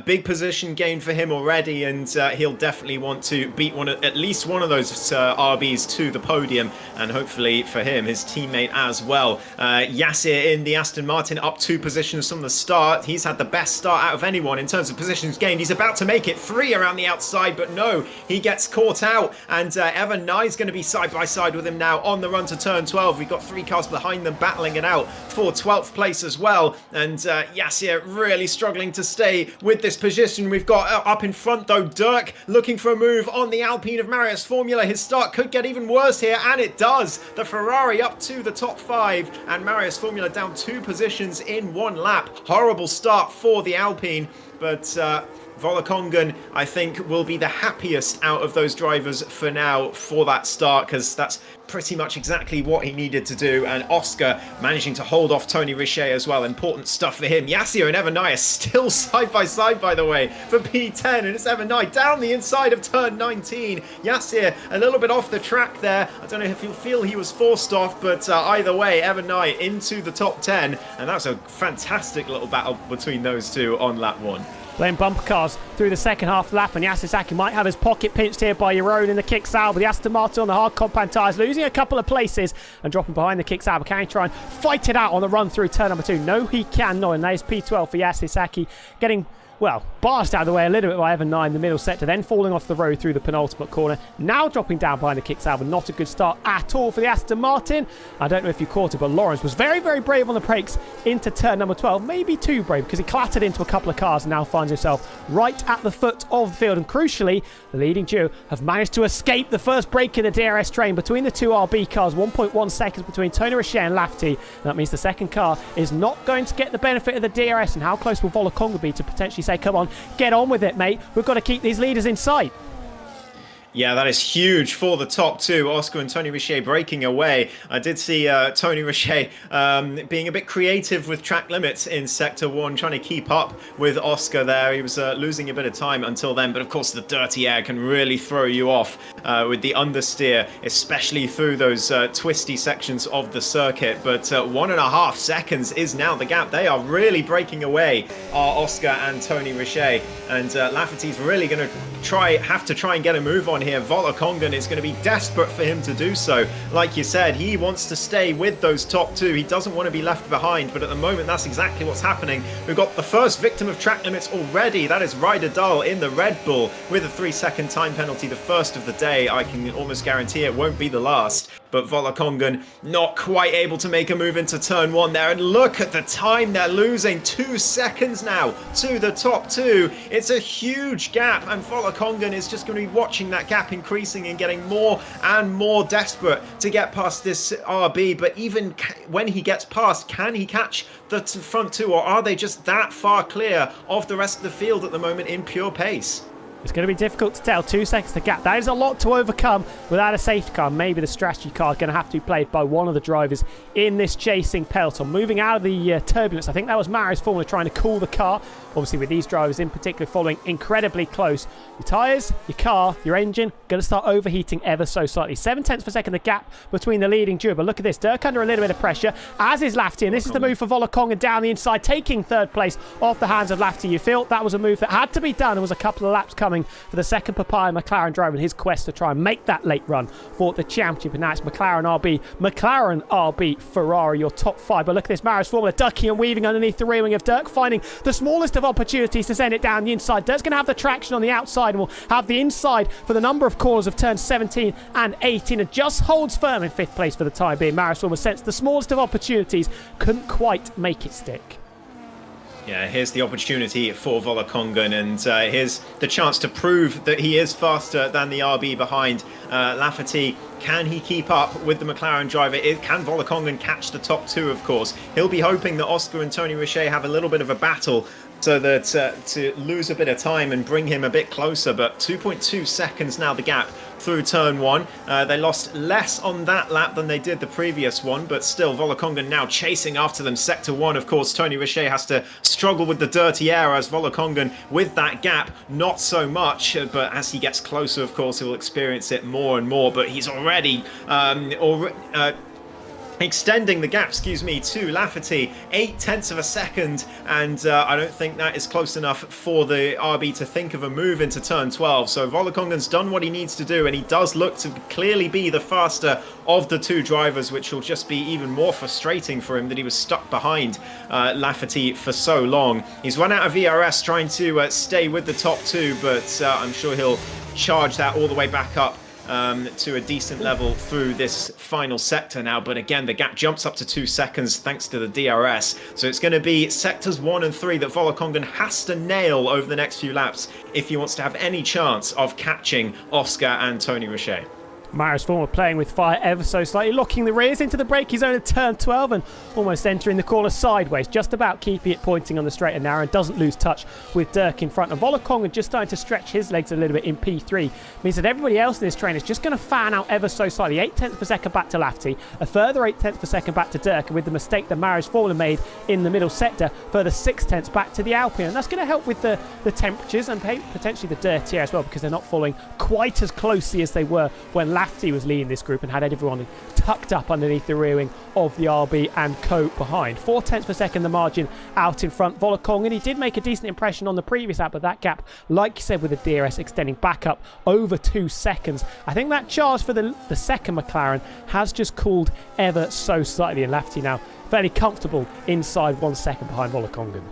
big position gain for him already, and he'll definitely want to beat at least one of those RBs to the podium, and hopefully for him, his teammate as well. Yassir in the Aston Martin up 2 positions from the start. He's had the best start out of anyone in terms of positions gained. He's about to make it 3 around the outside, but no, he gets caught out, and Evan Nye's going to be side by side with him now on the run to turn 12. We've got 3 cars behind them battling it out for 12th place as well, and Yassir really struggling to stay with this position. We've got up in front though Dirk looking for a move on the Alpine of Marius Formula. His start could get even worse here, and it does. The Ferrari up to the top 5, and Marius Formula down 2 positions in 1 lap. Horrible start for the Alpine, but Volokongan, I think, will be the happiest out of those drivers for now for that start, because that's pretty much exactly what he needed to do. And Oscar managing to hold off Tony Richet as well. Important stuff for him. Yassir and Evan Nye are still side by side, by the way, for P10, and it's Evan Nye down the inside of turn 19. Yassir a little bit off the track there. I don't know if you feel he was forced off, but either way, Evan Nye into the top 10, and that's a fantastic little battle between those two on lap 1. Playing bumper cars through the second half of the lap, and Yassir Saki might have his pocket pinched here by Yaron in the kick Sauber. The Aston Martin on the hard compound tyres losing a couple of places and dropping behind the kick Sauber. Can he try and fight it out on the run through turn number 2? No, he cannot, and there's P12 for Yassir Saki getting, well, barged out of the way a little bit by Evan Nye in the middle sector, then falling off the road through the penultimate corner. Now dropping down behind the kick Sauber. Not a good start at all for the Aston Martin. I don't know if you caught it, but Lawrence was very, very brave on the brakes into turn number 12. Maybe too brave, because he clattered into a couple of cars and now finds himself right at the foot of the field. And crucially, the leading duo have managed to escape the first break in the DRS train between the 2 RB cars. 1.1 seconds between Tony Roche and Lafferty. That means the second car is not going to get the benefit of the DRS. And how close will Volokonga be to potentially say, come on, get on with it, mate. We've got to keep these leaders in sight. Yeah, that is huge for the top 2. Oscar and Tony Richet breaking away. I did see Tony Richet being a bit creative with track limits in Sector 1, trying to keep up with Oscar there. He was losing a bit of time until then, but of course the dirty air can really throw you off with the understeer, especially through those twisty sections of the circuit. But 1.5 seconds is now the gap. They are really breaking away, Oscar and Tony Richet. And Lafferty's really going to have to try and get a move on here. Volokongan is going to be desperate for him to do so. Like you said, he wants to stay with those top 2. He doesn't want to be left behind, but at the moment that's exactly what's happening. We've got the first victim of track limits already. That is Ryder Dahl in the Red Bull with a 3-second time penalty, the first of the day. I can almost guarantee it won't be the last. But Volokongan not quite able to make a move into turn 1 there. And look at the time they're losing. 2 seconds now to the top 2. It's a huge gap, and Volokongan is just going to be watching that gap increasing and getting more and more desperate to get past this RB. But even when he gets past, can he catch the front 2, or are they just that far clear of the rest of the field at the moment in pure pace? It's going to be difficult to tell. 2 seconds to gap. That is a lot to overcome without a safety car. Maybe the strategy car is going to have to be played by one of the drivers in this chasing peloton. Moving out of the turbulence. I think that was Marius Formula trying to cool the car. Obviously, with these drivers in particular following incredibly close. Your tyres, your car, your engine, going to start overheating ever so slightly. 7 tenths per second the gap between the leading duo. But look at this. Dirk under a little bit of pressure, as is Lafferty. And this is the move for Volokonga down the inside, taking third place off the hands of Lafferty. You feel that was a move that had to be done. There was a couple of laps coming for the second Papaya McLaren driver in his quest to try and make that late run for the championship. And now it's McLaren RB, Ferrari, your top 5. But look at this, Marius Formula ducking and weaving underneath the rear wing of Dirk, finding the smallest of opportunities to send it down the inside. Dirk's going to have the traction on the outside and will have the inside for the number of corners of turns 17 and 18, and just holds firm in 5th place for the time being. Marius Formula sensed the smallest of opportunities, couldn't quite make it stick. Yeah, here's the opportunity for Volokongan, and here's the chance to prove that he is faster than the RB behind Lafferty. Can he keep up with the McLaren driver? Can Volokongan catch the top 2, of course? He'll be hoping that Oscar and Tony Richet have a little bit of a battle so that to lose a bit of time and bring him a bit closer. But 2.2 seconds now the gap through turn 1. They lost less on that lap than they did the previous one, but still Volokongan now chasing after them. Sector 1, of course, Tony Richet has to struggle with the dirty air, as Volokongan with that gap not so much, but as he gets closer, of course, he'll experience it more and more. But he's already extending the gap, to Lafferty, 8 tenths of a second, and I don't think that is close enough for the RB to think of a move into turn 12. So Volokongan's done what he needs to do, and he does look to clearly be the faster of the 2 drivers, which will just be even more frustrating for him that he was stuck behind Lafferty for so long. He's run out of ERS trying to stay with the top 2, but I'm sure he'll charge that all the way back up to a decent level through this final sector now. But again, the gap jumps up to 2 seconds thanks to the DRS. So it's going to be sectors 1 and 3 that Volokongan has to nail over the next few laps if he wants to have any chance of catching Oscar and Tony Richet. Marius Formula playing with fire ever so slightly, locking the rears into the braking zone at turn 12 and almost entering the corner sideways, just about keeping it pointing on the straight and narrow, and doesn't lose touch with Dirk in front. And Volokonga just starting to stretch his legs a little bit in P3 means that everybody else in this train is just going to fan out ever so slightly. 8 tenths per second back to Lafferty, a further 8 tenths per second back to Dirk, and with the mistake that Marius Formula made in the middle sector, further 6 tenths back to the Alpine. And that's going to help with the temperatures and potentially the dirty air as well, because they're not following quite as closely as they were when Lafferty was leading this group and had everyone tucked up underneath the rear wing of the RB and co behind. 4 tenths per second the margin out in front. Volokongan, he did make a decent impression on the previous lap, but that gap, like you said, with the DRS extending back up over 2 seconds. I think that charge for the second McLaren has just cooled ever so slightly, and Lafferty now fairly comfortable inside 1 second behind Volokongan.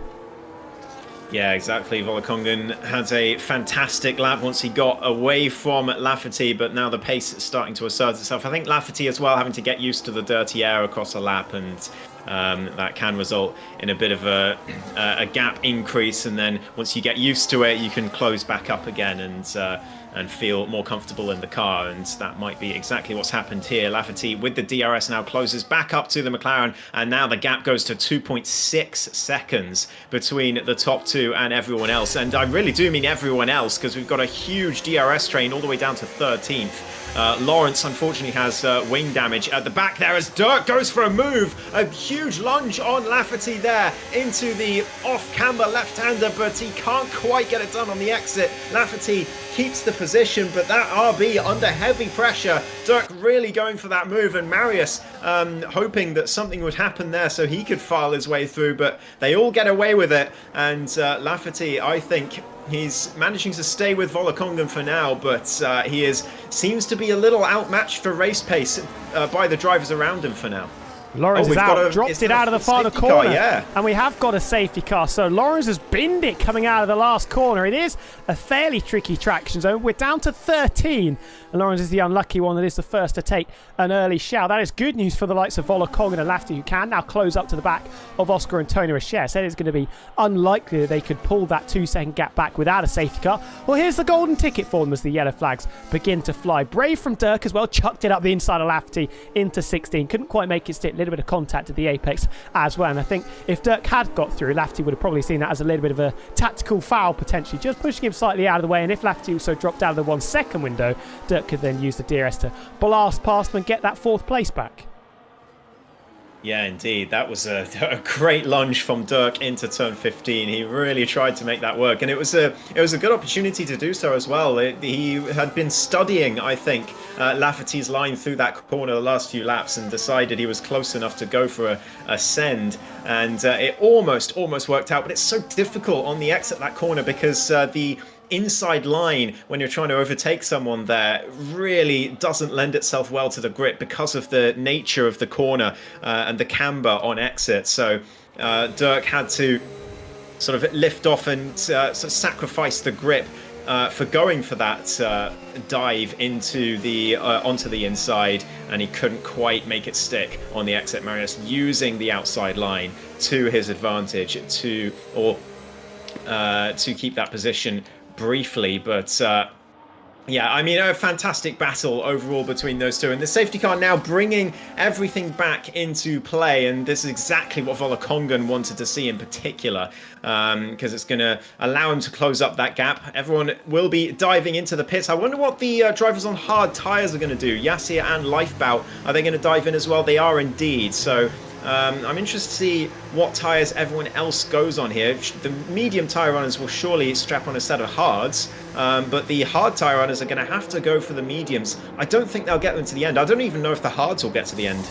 Yeah, exactly. Volokongan had a fantastic lap once he got away from Lafferty, but now the pace is starting to assert itself. I think Lafferty as well having to get used to the dirty air across a lap, and that can result in a bit of a gap increase, and then once you get used to it, you can close back up again and feel more comfortable in the car, and that might be exactly what's happened here. Lafferty with the DRS now closes back up to the McLaren, and now the gap goes to 2.6 seconds between the top 2 and everyone else. And I really do mean everyone else, because we've got a huge DRS train all the way down to 13th. Lawrence unfortunately has wing damage at the back there as Dirk goes for a move. A huge lunge on Lafferty there into the off-camber left-hander, but he can't quite get it done on the exit. Lafferty keeps the position, but that RB under heavy pressure. Dirk really going for that move, and Marius hoping that something would happen there so he could file his way through, but they all get away with it. And Lafferty, I think, he's managing to stay with Volokongan for now, but he seems to be a little outmatched for race pace by the drivers around him for now. Lawrence is out, dropped it out of the final corner, yeah. And we have got a safety car. So Lawrence has binned it coming out of the last corner. It is a fairly tricky traction zone. We're down to 13, and Lawrence is the unlucky one that is the first to take an early shout. That is good news for the likes of Volokongan and Lafferty, who can now close up to the back of Oscar and Tony Richet. I said it's going to be unlikely that they could pull that 2 second gap back without a safety car. Well, here's the golden ticket for them as the yellow flags begin to fly. Brave from Dirk as well, chucked it up the inside of Lafferty into 16. Couldn't quite make it stick. little bit of contact at the apex as well. And I think if Dirk had got through, Lafferty would have probably seen that as a little bit of a tactical foul potentially, just pushing him slightly out of the way. And if Lafferty also dropped out of the 1 second window, Dirk could then use the DRS to blast past him and get that 4th place back. Yeah, indeed. That was a great lunge from Dirk into turn 15. He really tried to make that work, and it was a good opportunity to do so as well. He had been studying, I think, Lafferty's line through that corner the last few laps and decided he was close enough to go for a send, and it almost worked out. But it's so difficult on the exit that corner because the inside line, when you're trying to overtake someone there, really doesn't lend itself well to the grip because of the nature of the corner and the camber on exit. So Dirk had to sort of lift off and sort of sacrifice the grip for going for that dive into the onto the inside, and he couldn't quite make it stick on the exit. Marius using the outside line to his advantage to keep that position briefly, but yeah, I mean, a fantastic battle overall between those two, and the safety car now bringing everything back into play, and this is exactly what Volokongan wanted to see in particular, because it's going to allow him to close up that gap. Everyone will be diving into the pits. I wonder what the drivers on hard tyres are going to do. Yassir and Lifebout, are they going to dive in as well? They are indeed, so I'm interested to see what tyres everyone else goes on here. The medium tyre runners will surely strap on a set of hards, but the hard tyre runners are going to have to go for the mediums. I don't think they'll get them to the end. I don't even know if the hards will get to the end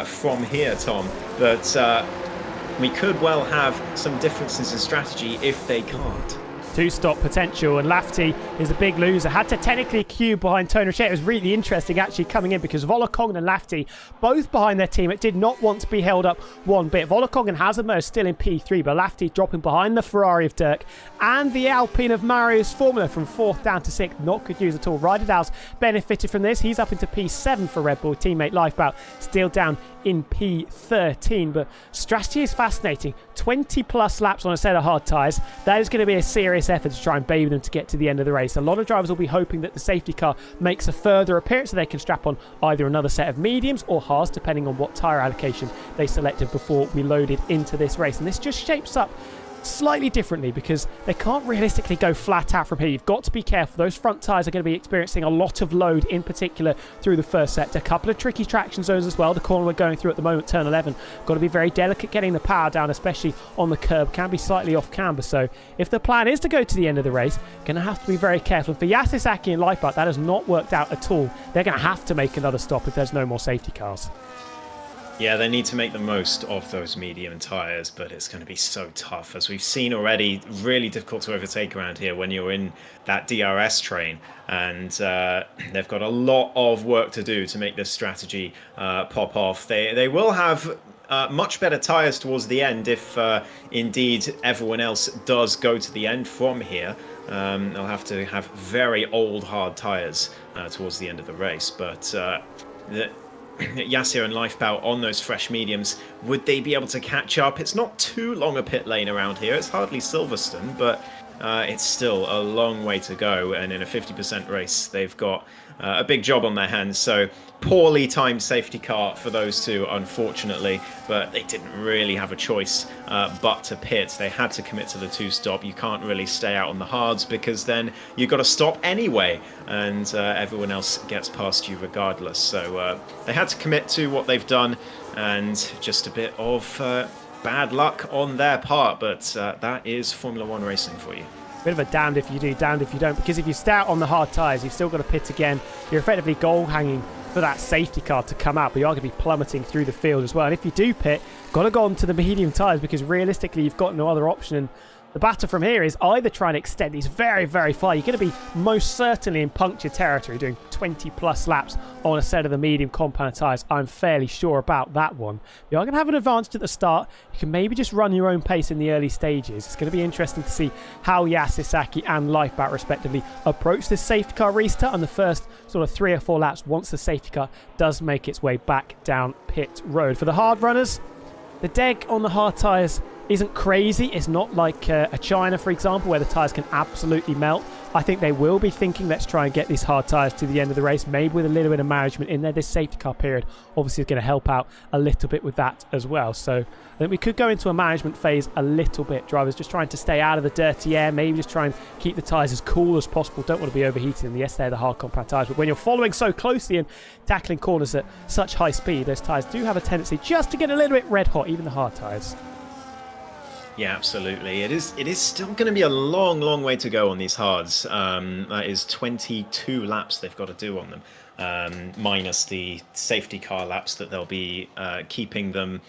from here, Tom, but we could well have some differences in strategy if they can't. 2-stop potential, and Lafferty is a big loser. Had to technically queue behind Tony Roche. It was really interesting actually coming in because Volokongan and Lafferty both behind their team. It did not want to be held up one bit. Volokongan has emerged still in P3, but Lafferty dropping behind the Ferrari of Dirk and the Alpine of Marius Formula from 4th down to 6th. Not good news at all. Riederdals benefited from this. He's up into P7 for Red Bull. Teammate Lifebout still down in P13, but strategy is fascinating. 20 plus laps on a set of hard tyres. That is going to be a serious effort to try and baby them to get to the end of the race. A lot of drivers will be hoping that the safety car makes a further appearance so they can strap on either another set of mediums or hards, depending on what tyre allocation they selected before we loaded into this race. And this just shapes up slightly differently because they can't realistically go flat out from here. You've got to be careful. Those front tyres are going to be experiencing a lot of load, in particular through the first sector. A couple of tricky traction zones as well. The corner we're going through at the moment, turn 11, got to be very delicate getting the power down, especially on the curb. Can be slightly off camber. So if the plan is to go to the end of the race, going to have to be very careful. For Yassir, Saki and Lifeboat, that has not worked out at all. They're going to have to make another stop if there's no more safety cars. Yeah, they need to make the most of those medium tyres, but it's going to be so tough. As we've seen already, really difficult to overtake around here when you're in that DRS train. And they've got a lot of work to do to make this strategy pop off. They will have much better tyres towards the end if indeed everyone else does go to the end from here. They'll have to have very old hard tyres towards the end of the race. But Yassir and Lifebout on those fresh mediums, would they be able to catch up? It's not too long a pit lane around here. It's hardly Silverstone, but it's still a long way to go. And in a 50% race, they've got a big job on their hands. So poorly timed safety car for those two, unfortunately, but they didn't really have a choice but to pit. They had to commit to the 2-stop. You can't really stay out on the hards because then you've got to stop anyway, and everyone else gets past you regardless. So they had to commit to what they've done, and just a bit of bad luck on their part, but that is Formula 1 racing for you. Bit of a damned if you do, damned if you don't, because if you stay out on the hard tyres, you've still got to pit again. You're effectively goal hanging for that safety car to come out, but you are going to be plummeting through the field as well. And if you do pit, got to go on to the medium tyres because realistically you've got no other option. And the battle from here is either try and extend these very, very far. You're going to be most certainly in puncture territory doing 20 plus laps on a set of the medium compound tyres. I'm fairly sure about that one. You are going to have an advantage at the start. You can maybe just run your own pace in the early stages. It's going to be interesting to see how Yassir, Saki and Lifebout respectively approach this safety car restart on the first sort of 3 or 4 laps once the safety car does make its way back down pit road. For the hard runners, the deg on the hard tyres isn't crazy. It's not like a China, for example, where the tyres can absolutely melt. I think they will be thinking, let's try and get these hard tyres to the end of the race, maybe with a little bit of management in there. This safety car period obviously is going to help out a little bit with that as well. So I think we could go into a management phase a little bit. Drivers just trying to stay out of the dirty air, maybe just try and keep the tyres as cool as possible. Don't want to be overheating them. Yes, they're the hard compact tyres, but when you're following so closely and tackling corners at such high speed, those tyres do have a tendency just to get a little bit red hot, even the hard tyres. Yeah, absolutely. It is still going to be a long way to go on these hards. That is 22 laps they've got to do on them, minus the safety car laps that they'll be keeping them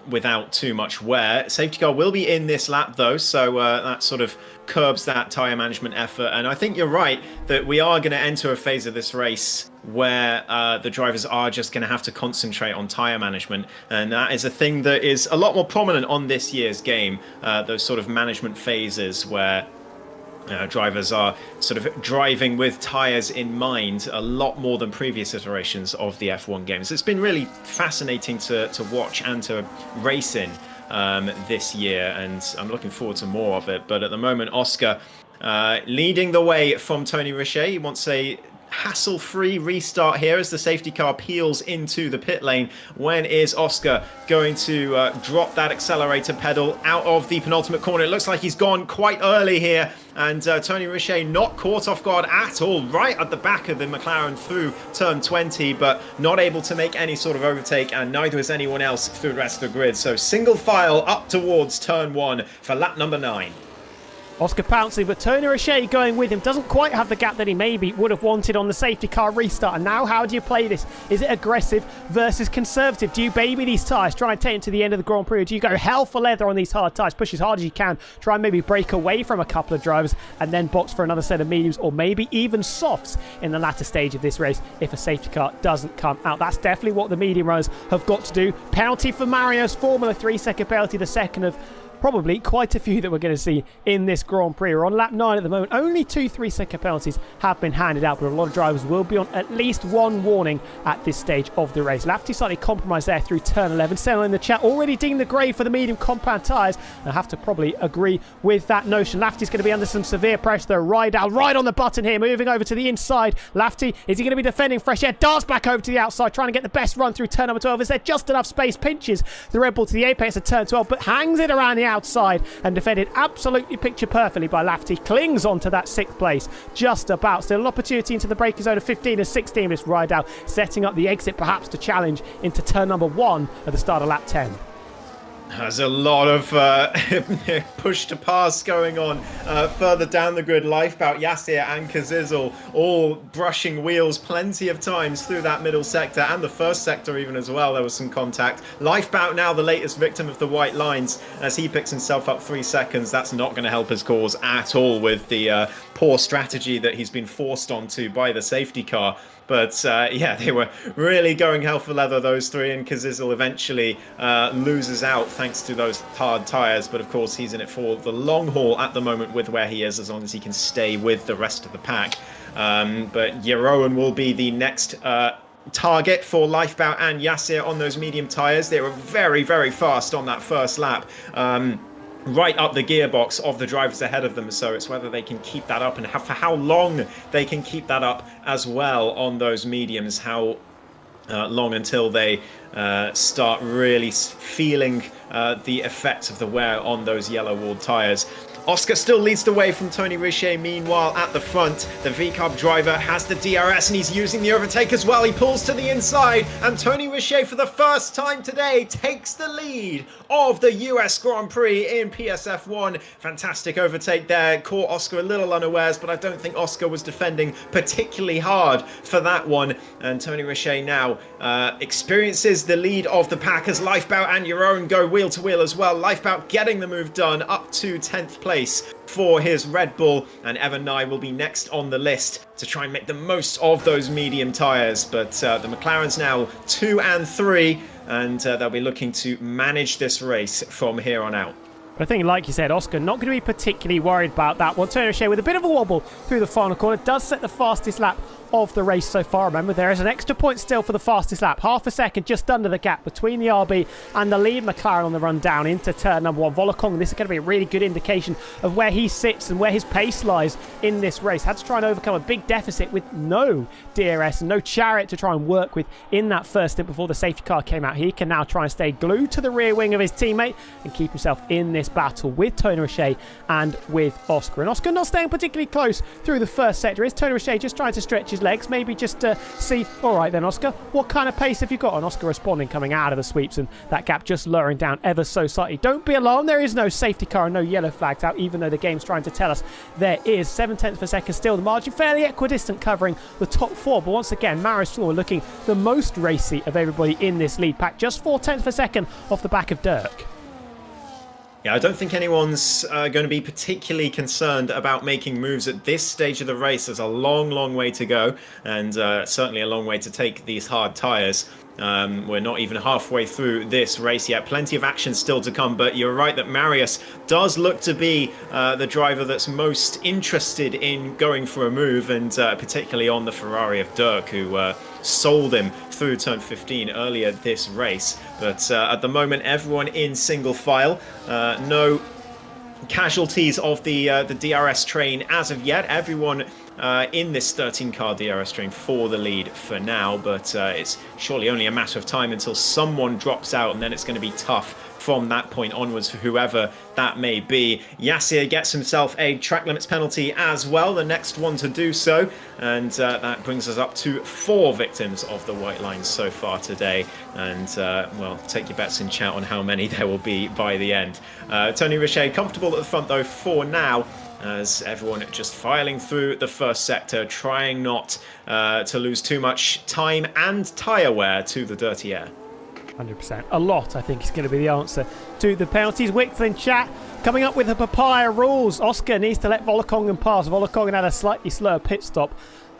without too much wear. Safety car will be in this lap though, so that sort of curbs that tyre management effort. And I think you're right that we are going to enter a phase of this race where the drivers are just going to have to concentrate on tyre management, and that is a thing that is a lot more prominent on this year's game, those sort of management phases where drivers are sort of driving with tyres in mind a lot more than previous iterations of the F1 games. It's been really fascinating to watch and to race in this year, and I'm looking forward to more of it. But at the moment, Oscar leading the way from Tony Richet. He wants a hassle-free restart here as the safety car peels into the pit lane. When is Oscar going to drop that accelerator pedal out of the penultimate corner? It looks like he's gone quite early here, and Tony Richet not caught off guard at all, right at the back of the McLaren through turn 20, but not able to make any sort of overtake, and neither is anyone else through the rest of the grid. So single file up towards turn 1 for lap number 9. Oscar pouncing, but Tony Richet going with him. Doesn't quite have the gap that he maybe would have wanted on the safety car restart. And now how do you play this? Is it aggressive versus conservative? Do you baby these tyres, try and take them to the end of the Grand Prix? Or do you go hell for leather on these hard tyres, push as hard as you can, try and maybe break away from a couple of drivers and then box for another set of mediums, or maybe even softs in the latter stage of this race if a safety car doesn't come out? That's definitely what the medium runners have got to do. Penalty for Mario's Formula 3-second penalty, the second of probably quite a few that we're going to see in this Grand Prix. We're on lap 9 at the moment. Only 2 3-second penalties have been handed out, but a lot of drivers will be on at least one warning at this stage of the race. Lafferty slightly compromised there through turn 11. Sell in the chat, already dinged the grade for the medium compound tyres. I have to probably agree with that notion. Lafferty's going to be under some severe pressure. The ride out right on the button here, moving over to the inside. Lafferty, is he going to be defending fresh air? Darts back over to the outside, trying to get the best run through turn number 12. Is there just enough space? Pinches the Red Bull to the apex of turn 12, but hangs it around the outside and defended absolutely picture perfectly by Lafferty. Clings onto that 6th place just about. Still an opportunity into the braking zone of 15 and 16. This ride out setting up the exit perhaps to challenge into turn number 1 at the start of lap 10. There's a lot of push to pass going on further down the grid. Lifebout, Yassir and Kazizl all brushing wheels plenty of times through that middle sector, and the first sector even as well. There was some contact. Lifebout now the latest victim of the white lines as he picks himself up 3 seconds. That's not going to help his cause at all with the poor strategy that he's been forced onto by the safety car. But yeah, they were really going hell for leather, those three, and Kazizl eventually loses out thanks to those hard tyres. But of course, he's in it for the long haul at the moment with where he is, as long as he can stay with the rest of the pack. But Jeroen will be the next target for Lifebout and Yassir on those medium tyres. They were very, very fast on that first lap. Right up the gearbox of the drivers ahead of them, so it's whether they can keep that up and for how long they can keep that up as well on those mediums, how long until they start really feeling the effects of the wear on those yellow walled tyres. Oscar still leads the way from Tony Richet. Meanwhile, at the front, the V-Carb driver has the DRS and he's using the overtake as well. He pulls to the inside, and Tony Richet, for the first time today, takes the lead of the US Grand Prix in PSF1. Fantastic overtake there. Caught Oscar a little unawares, but I don't think Oscar was defending particularly hard for that one. And Tony Richet now experiences the lead of the pack as Lifebout and Jeroen go wheel to wheel as well. Lifebout getting the move done up to 10th place for his Red Bull, and Evan Nye will be next on the list to try and make the most of those medium tyres. But the McLaren's now 2 and 3, and they'll be looking to manage this race from here on out. But I think, like you said, Oscar not going to be particularly worried about that one. Tony Richet with a bit of a wobble through the final corner does set the fastest lap of the race so far. Remember, there is an extra point still for the fastest lap. Half a second just under the gap between the RB and the lead McLaren on the run down into turn number 1. Volokong, this is going to be a really good indication of where he sits and where his pace lies in this race. Had to try and overcome a big deficit with no DRS and no chariot to try and work with in that first stint before the safety car came out. He can now try and stay glued to the rear wing of his teammate and keep himself in this battle with Tony Roche and with Oscar. And Oscar not staying particularly close through the first sector. Is Tony Roche just trying to stretch his legs, maybe just to see, all right then Oscar, what kind of pace have you got? And Oscar responding, coming out of the sweeps, and that gap just lowering down ever so slightly. Don't be alarmed, there is no safety car and no yellow flags out, even though the game's trying to tell us there is. 7/10 of a second still the margin, fairly equidistant covering the top 4, but once again Marius Floor looking the most racy of everybody in this lead pack, just 0.4 of a second off the back of Dirk. Yeah, I don't think anyone's going to be particularly concerned about making moves at this stage of the race. There's a long, long way to go, and certainly a long way to take these hard tyres. We're not even halfway through this race yet. Plenty of action still to come, but you're right that Marius does look to be the driver that's most interested in going for a move, and particularly on the Ferrari of Dirk, who sold him through turn 15 earlier this race. But at the moment, everyone in single file. No casualties of the DRS train as of yet. Everyone in this 13-car DRS train for the lead for now, but it's surely only a matter of time until someone drops out, and then it's going to be tough from that point onwards for whoever that may be. Yassir gets himself a track limits penalty as well, the next one to do so, and that brings us up to 4 victims of the white lines so far today. And well, take your bets in chat on how many there will be by the end. Tony Roche comfortable at the front though for now, as everyone just filing through the first sector, trying not to lose too much time and tyre wear to the dirty air. 100%. A lot, I think, is going to be the answer to the penalties. Wicks in chat coming up with the papaya rules. Oscar needs to let Volokongen pass. Volokongen had a slightly slower pit stop.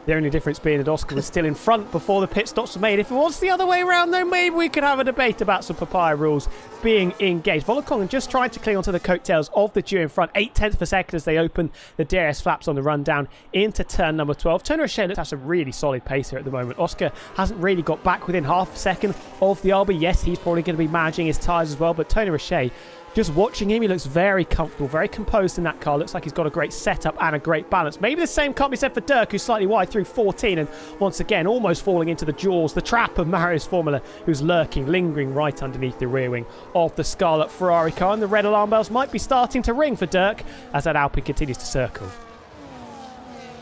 The only difference being that Oscar was still in front before the pit stops were made. If it was the other way around, though, maybe we could have a debate about some papaya rules being engaged. Volokongen just tried to cling onto the coattails of the duo in front. 0.8 of a second as they open the DRS flaps on the run down into turn number 12. Tony Roche looks to have some really solid pace here at the moment. Oscar hasn't really got back within half a second of the RB. Yes, he's probably going to be managing his tyres as well, but Tony Roche, just watching him, he looks very comfortable, very composed in that car. Looks like he's got a great setup and a great balance. Maybe the same can't be said for Dirk, who's slightly wide through 14, and once again almost falling into the jaws, the trap of Marius Formula, who's lurking, lingering right underneath the rear wing of the Scarlet Ferrari car. And the red alarm bells might be starting to ring for Dirk as that Alpine continues to circle.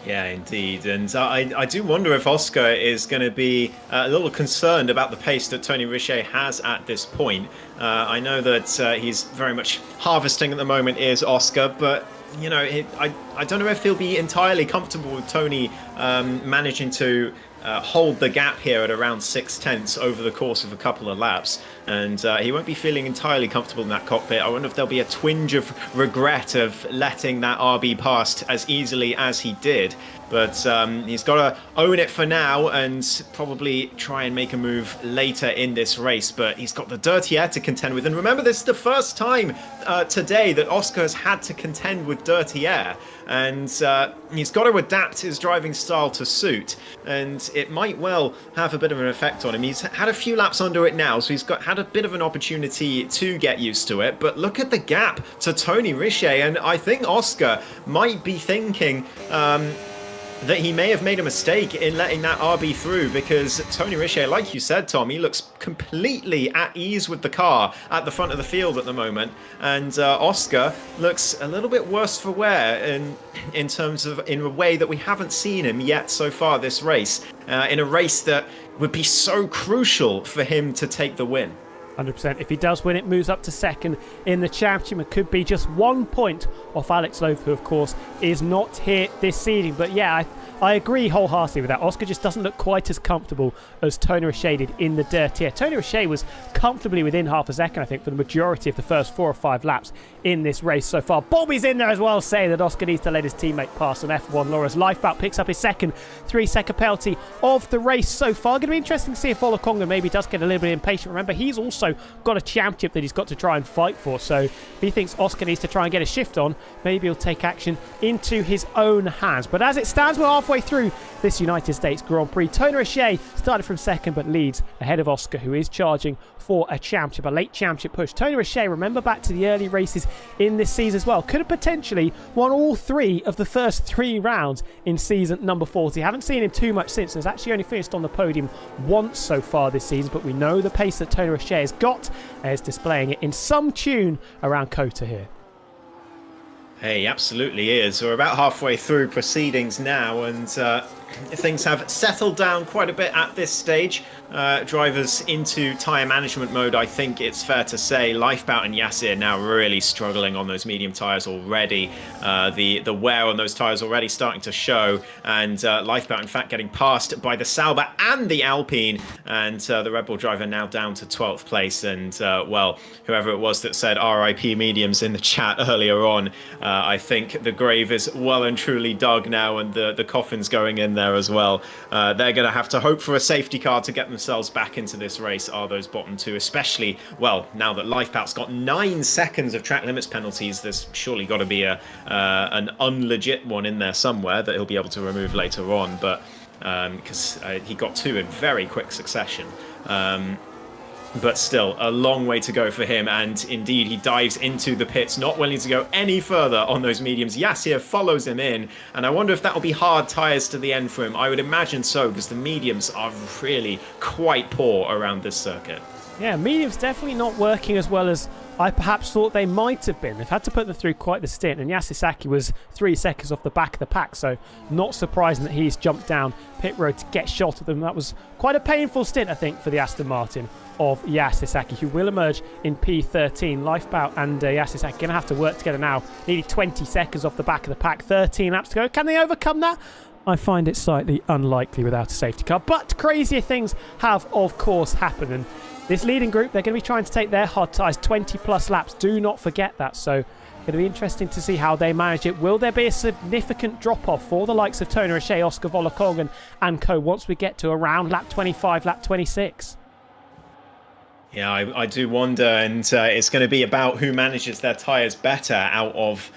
Yeah, indeed. And I do wonder if Oscar is going to be a little concerned about the pace that Tony Roche has at this point. I know that he's very much harvesting at the moment, is Oscar, but you know, I don't know if he'll be entirely comfortable with Tony managing to hold the gap here at around 0.6 over the course of a couple of laps, and he won't be feeling entirely comfortable in that cockpit. I wonder if there'll be a twinge of regret of letting that RB past as easily as he did, but he's got to own it for now and probably try and make a move later in this race. But he's got the dirty air to contend with, and remember, this is the first time today that Oscar has had to contend with dirty air, and he's got to adapt his driving style to suit, and it might well have a bit of an effect on him. He's had a few laps under it now, so he's had a bit of an opportunity to get used to it, but look at the gap to Tony Roche, and I think Oscar might be thinking that he may have made a mistake in letting that RB through, because Tony Roche, like you said, Tom, he looks completely at ease with the car at the front of the field at the moment, and Oscar looks a little bit worse for wear in terms of, in a way that we haven't seen him yet so far this race, in a race that would be so crucial for him to take the win. 100%. If he does win, it moves up to second in the championship. It could be just 1 point off Alex Loaf, who of course is not here this season. But yeah, I agree wholeheartedly with that. Oscar just doesn't look quite as comfortable as Tony Roche did in the dirty air. Tony Roche was comfortably within half a second, I think, for the majority of the first 4 or 5 laps in this race so far. Bobby's in there as well, saying that Oscar needs to let his teammate pass on F1. Laura's Lifebout picks up his second 3-second penalty of the race so far. Going to be interesting to see if Volokongen maybe does get a little bit impatient. Remember, he's also got a championship that he's got to try and fight for, so if he thinks Oscar needs to try and get a shift on, maybe he'll take action into his own hands. But as it stands, we're halfway halfway through this United States Grand Prix. Tony Richet started from second but leads ahead of Oscar, who is charging for a championship, a late championship push. Tony Richet, remember back to the early races in this season as well, could have potentially won all 3 of the first 3 rounds in season number 40. Haven't seen him too much since. Has actually only finished on the podium once so far this season, but we know the pace that Tony Richet has got and is displaying it in some tune around Kota here. He absolutely is. We're about halfway through proceedings now, and things have settled down quite a bit at this stage. Drivers into tyre management mode, I think it's fair to say. Lifebout and Yassir now really struggling on those medium tyres already. The wear on those tyres already starting to show, and Lifebout in fact getting passed by the Sauber and the Alpine, and the Red Bull driver now down to 12th place. And well, whoever it was that said RIP mediums in the chat earlier on, I think the grave is well and truly dug now, and the coffin's going in there as well. They're going to have to hope for a safety car to get themselves back into this race, are those bottom 2, especially, well, now that Lifebout's got 9 seconds of track limits penalties. There's surely got to be an unlegit one in there somewhere that he'll be able to remove later on, but because he got 2 in very quick succession. But still, a long way to go for him, and indeed he dives into the pits, not willing to go any further on those mediums. Yassir follows him in, and I wonder if that'll be hard tyres to the end for him. I would imagine so, because the mediums are really quite poor around this circuit. Yeah, mediums definitely not working as well as I perhaps thought they might have been. They've had to put them through quite the stint, and Yassir Saki was 3 seconds off the back of the pack, so not surprising that he's jumped down pit road to get shot at them. That was quite a painful stint, I think, for the Aston Martin of Yassir Saki, who will emerge in P13. Lifebout and Yassir Saki going to have to work together now. Nearly 20 seconds off the back of the pack, 13 laps to go. Can they overcome that? I find it slightly unlikely without a safety car, but crazier things have, of course, happened. And this leading group, they're going to be trying to take their hard tyres 20 plus laps. Do not forget that. So going to be interesting to see how they manage it. Will there be a significant drop-off for the likes of Tony Richet, Oscar Volokogan and co once we get to around lap 25, lap 26? Yeah, I do wonder, and it's going to be about who manages their tyres better out of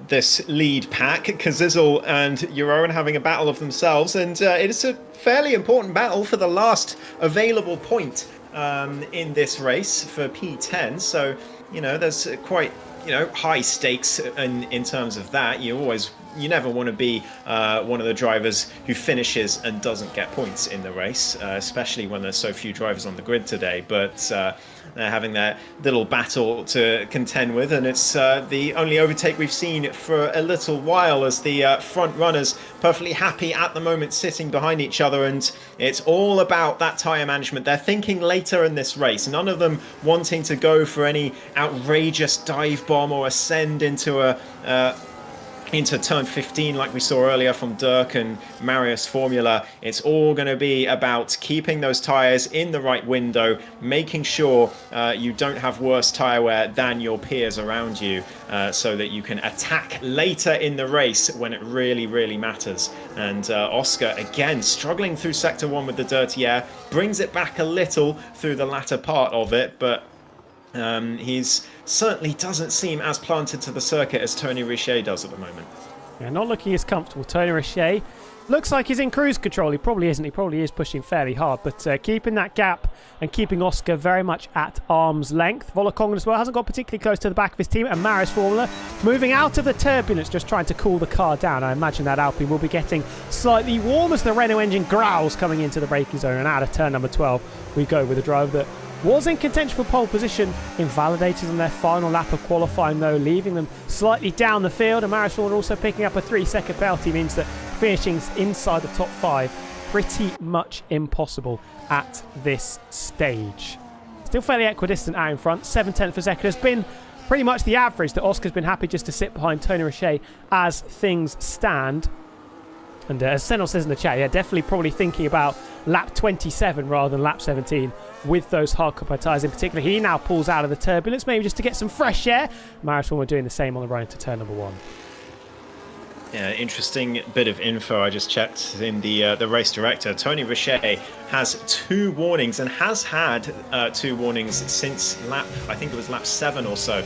this lead pack. Kazizel and Euron having a battle of themselves, and it is a fairly important battle for the last available point in this race for P10. So, you know, there's quite, you know, high stakes in terms of that. You never want to be one of the drivers who finishes and doesn't get points in the race, especially when there's so few drivers on the grid today. But they're having their little battle to contend with, and it's the only overtake we've seen for a little while, as the front runners perfectly happy at the moment sitting behind each other, and it's all about that tyre management. They're thinking later in this race, none of them wanting to go for any outrageous dive bomb or ascend into turn 15 like we saw earlier from Dirk and Marius Formula. It's all going to be about keeping those tyres in the right window, making sure you don't have worse tyre wear than your peers around you, so that you can attack later in the race when it really, really matters. And Oscar, again, struggling through Sector 1 with the dirty air, brings it back a little through the latter part of it, but he's certainly doesn't seem as planted to the circuit as Tony Richet does at the moment. Yeah, not looking as comfortable. Tony Richet looks like he's in cruise control. He probably isn't. He probably is pushing fairly hard, but keeping that gap and keeping Oscar very much at arm's length. Volokogan as well hasn't got particularly close to the back of his team, and Marius Formula moving out of the turbulence, just trying to cool the car down. I imagine that Alpine will be getting slightly warm as the Renault engine growls coming into the braking zone, and out of turn number 12 we go with a driver that was in contention for pole position, invalidated on their final lap of qualifying though, leaving them slightly down the field. And Marius Formula also picking up a 3-second penalty means that finishing inside the top 5 pretty much impossible at this stage. Still fairly equidistant out in front, 7/10 of a second has been pretty much the average that Oscar's been happy just to sit behind Tony Richet as things stand. And as Senor says in the chat, yeah, definitely probably thinking about lap 27 rather than lap 17 with those hardcore tyres in particular. He now pulls out of the turbulence, maybe just to get some fresh air. Marius Formula doing the same on the run into turn number 1. Yeah, interesting bit of info I just checked in the race director. Tony Richet has 2 warnings and has had 2 warnings since lap, I think it was lap 7 or so.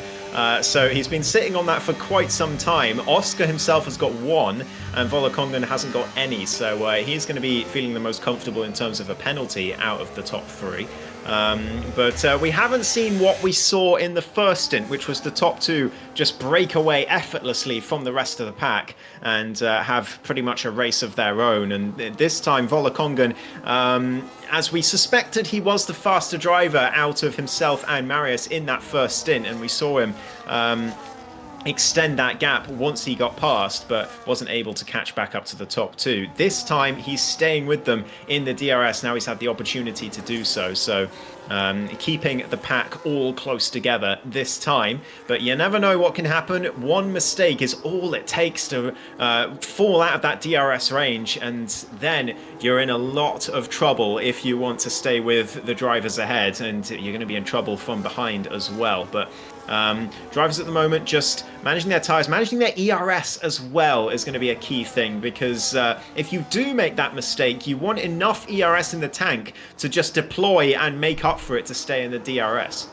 So he's been sitting on that for quite some time. Oscar himself has got 1, and Volokongan hasn't got any. So he's going to be feeling the most comfortable in terms of a penalty out of the top 3. But we haven't seen what we saw in the first stint, which was the top 2 just break away effortlessly from the rest of the pack and have pretty much a race of their own. And this time, Volokongan, as we suspected, he was the faster driver out of himself and Marius in that first stint, and we saw him extend that gap once he got past, but wasn't able to catch back up to the top 2. This time he's staying with them in the DRS. Now he's had the opportunity to do so. So keeping the pack all close together this time, but you never know what can happen. One mistake is all it takes to fall out of that DRS range, and then you're in a lot of trouble if you want to stay with the drivers ahead, and you're going to be in trouble from behind as well. But drivers at the moment just managing their tyres, managing their ERS as well is going to be a key thing, because if you do make that mistake, you want enough ERS in the tank to just deploy and make up for it to stay in the DRS.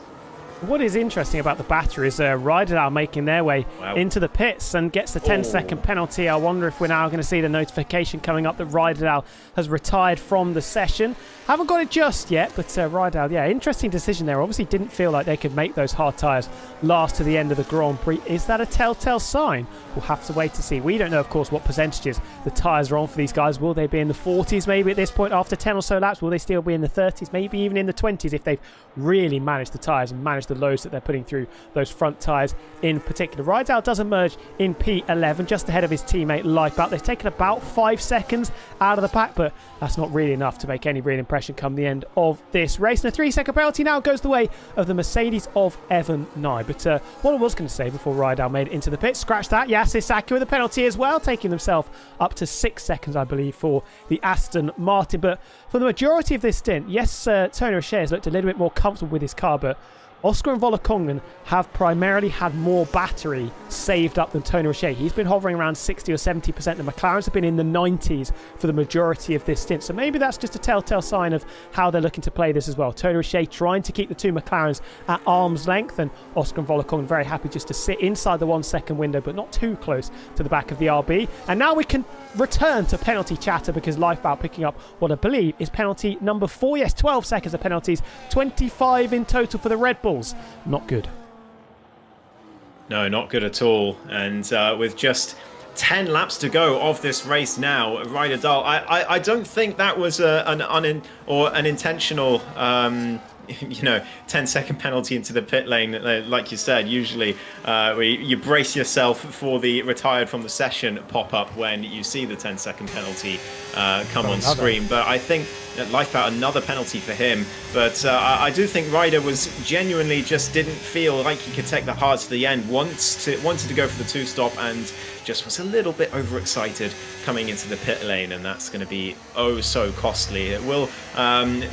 What is interesting about the battery is Ryder making their way into the pits and gets the 10-second penalty. I wonder if we're now going to see the notification coming up that Ryder has retired from the session. Haven't got it just yet, but Ryder, yeah, interesting decision there. Obviously didn't feel like they could make those hard tyres last to the end of the Grand Prix. Is that a telltale sign? We'll have to wait to see. We don't know, of course, what percentages the tyres are on for these guys. Will they be in the 40s maybe at this point after 10 or so laps? Will they still be in the 30s, maybe even in the 20s if they've really managed the tyres and managed the loads that they're putting through those front tyres in particular? Rydell does emerge in P11 just ahead of his teammate Lifebout. They've taken about 5 seconds out of the pack, but that's not really enough to make any real impression come the end of this race. And a 3-second penalty now goes the way of the Mercedes of Evan Nye. But what I was going to say before Rydell made it into the pit, scratch that, Yasser Saki with a penalty as well, taking themselves up to 6 seconds, I believe, for the Aston Martin. But for the majority of this stint, yes, Tony Rocher has looked a little bit more comfortable with his car, but Oscar and Volokongan have primarily had more battery saved up than Tony Rocher. He's been hovering around 60 or 70%. The McLarens have been in the 90s for the majority of this stint. So maybe that's just a telltale sign of how they're looking to play this as well. Tony Rocher trying to keep the 2 McLarens at arm's length, and Oscar and Volokongan very happy just to sit inside the 1 second window, but not too close to the back of the RB. And now we can return to penalty chatter, because Lifebout picking up what I believe is penalty number 4. Yes, 12 seconds of penalties, 25 in total for the Red Bulls. Not good. No, not good at all. And with just 10 laps to go of this race now, Ryder Dahl, I don't think that was an intentional 10-second penalty into the pit lane. Like you said, usually you brace yourself for the retired from the session pop-up when you see the 10-second penalty come on screen. But I think Lifebout, another penalty for him. But I do think Ryder was genuinely just didn't feel like he could take the hard to the end. Wanted to go for the 2-stop and just was a little bit overexcited coming into the pit lane, and that's going to be oh so costly. It will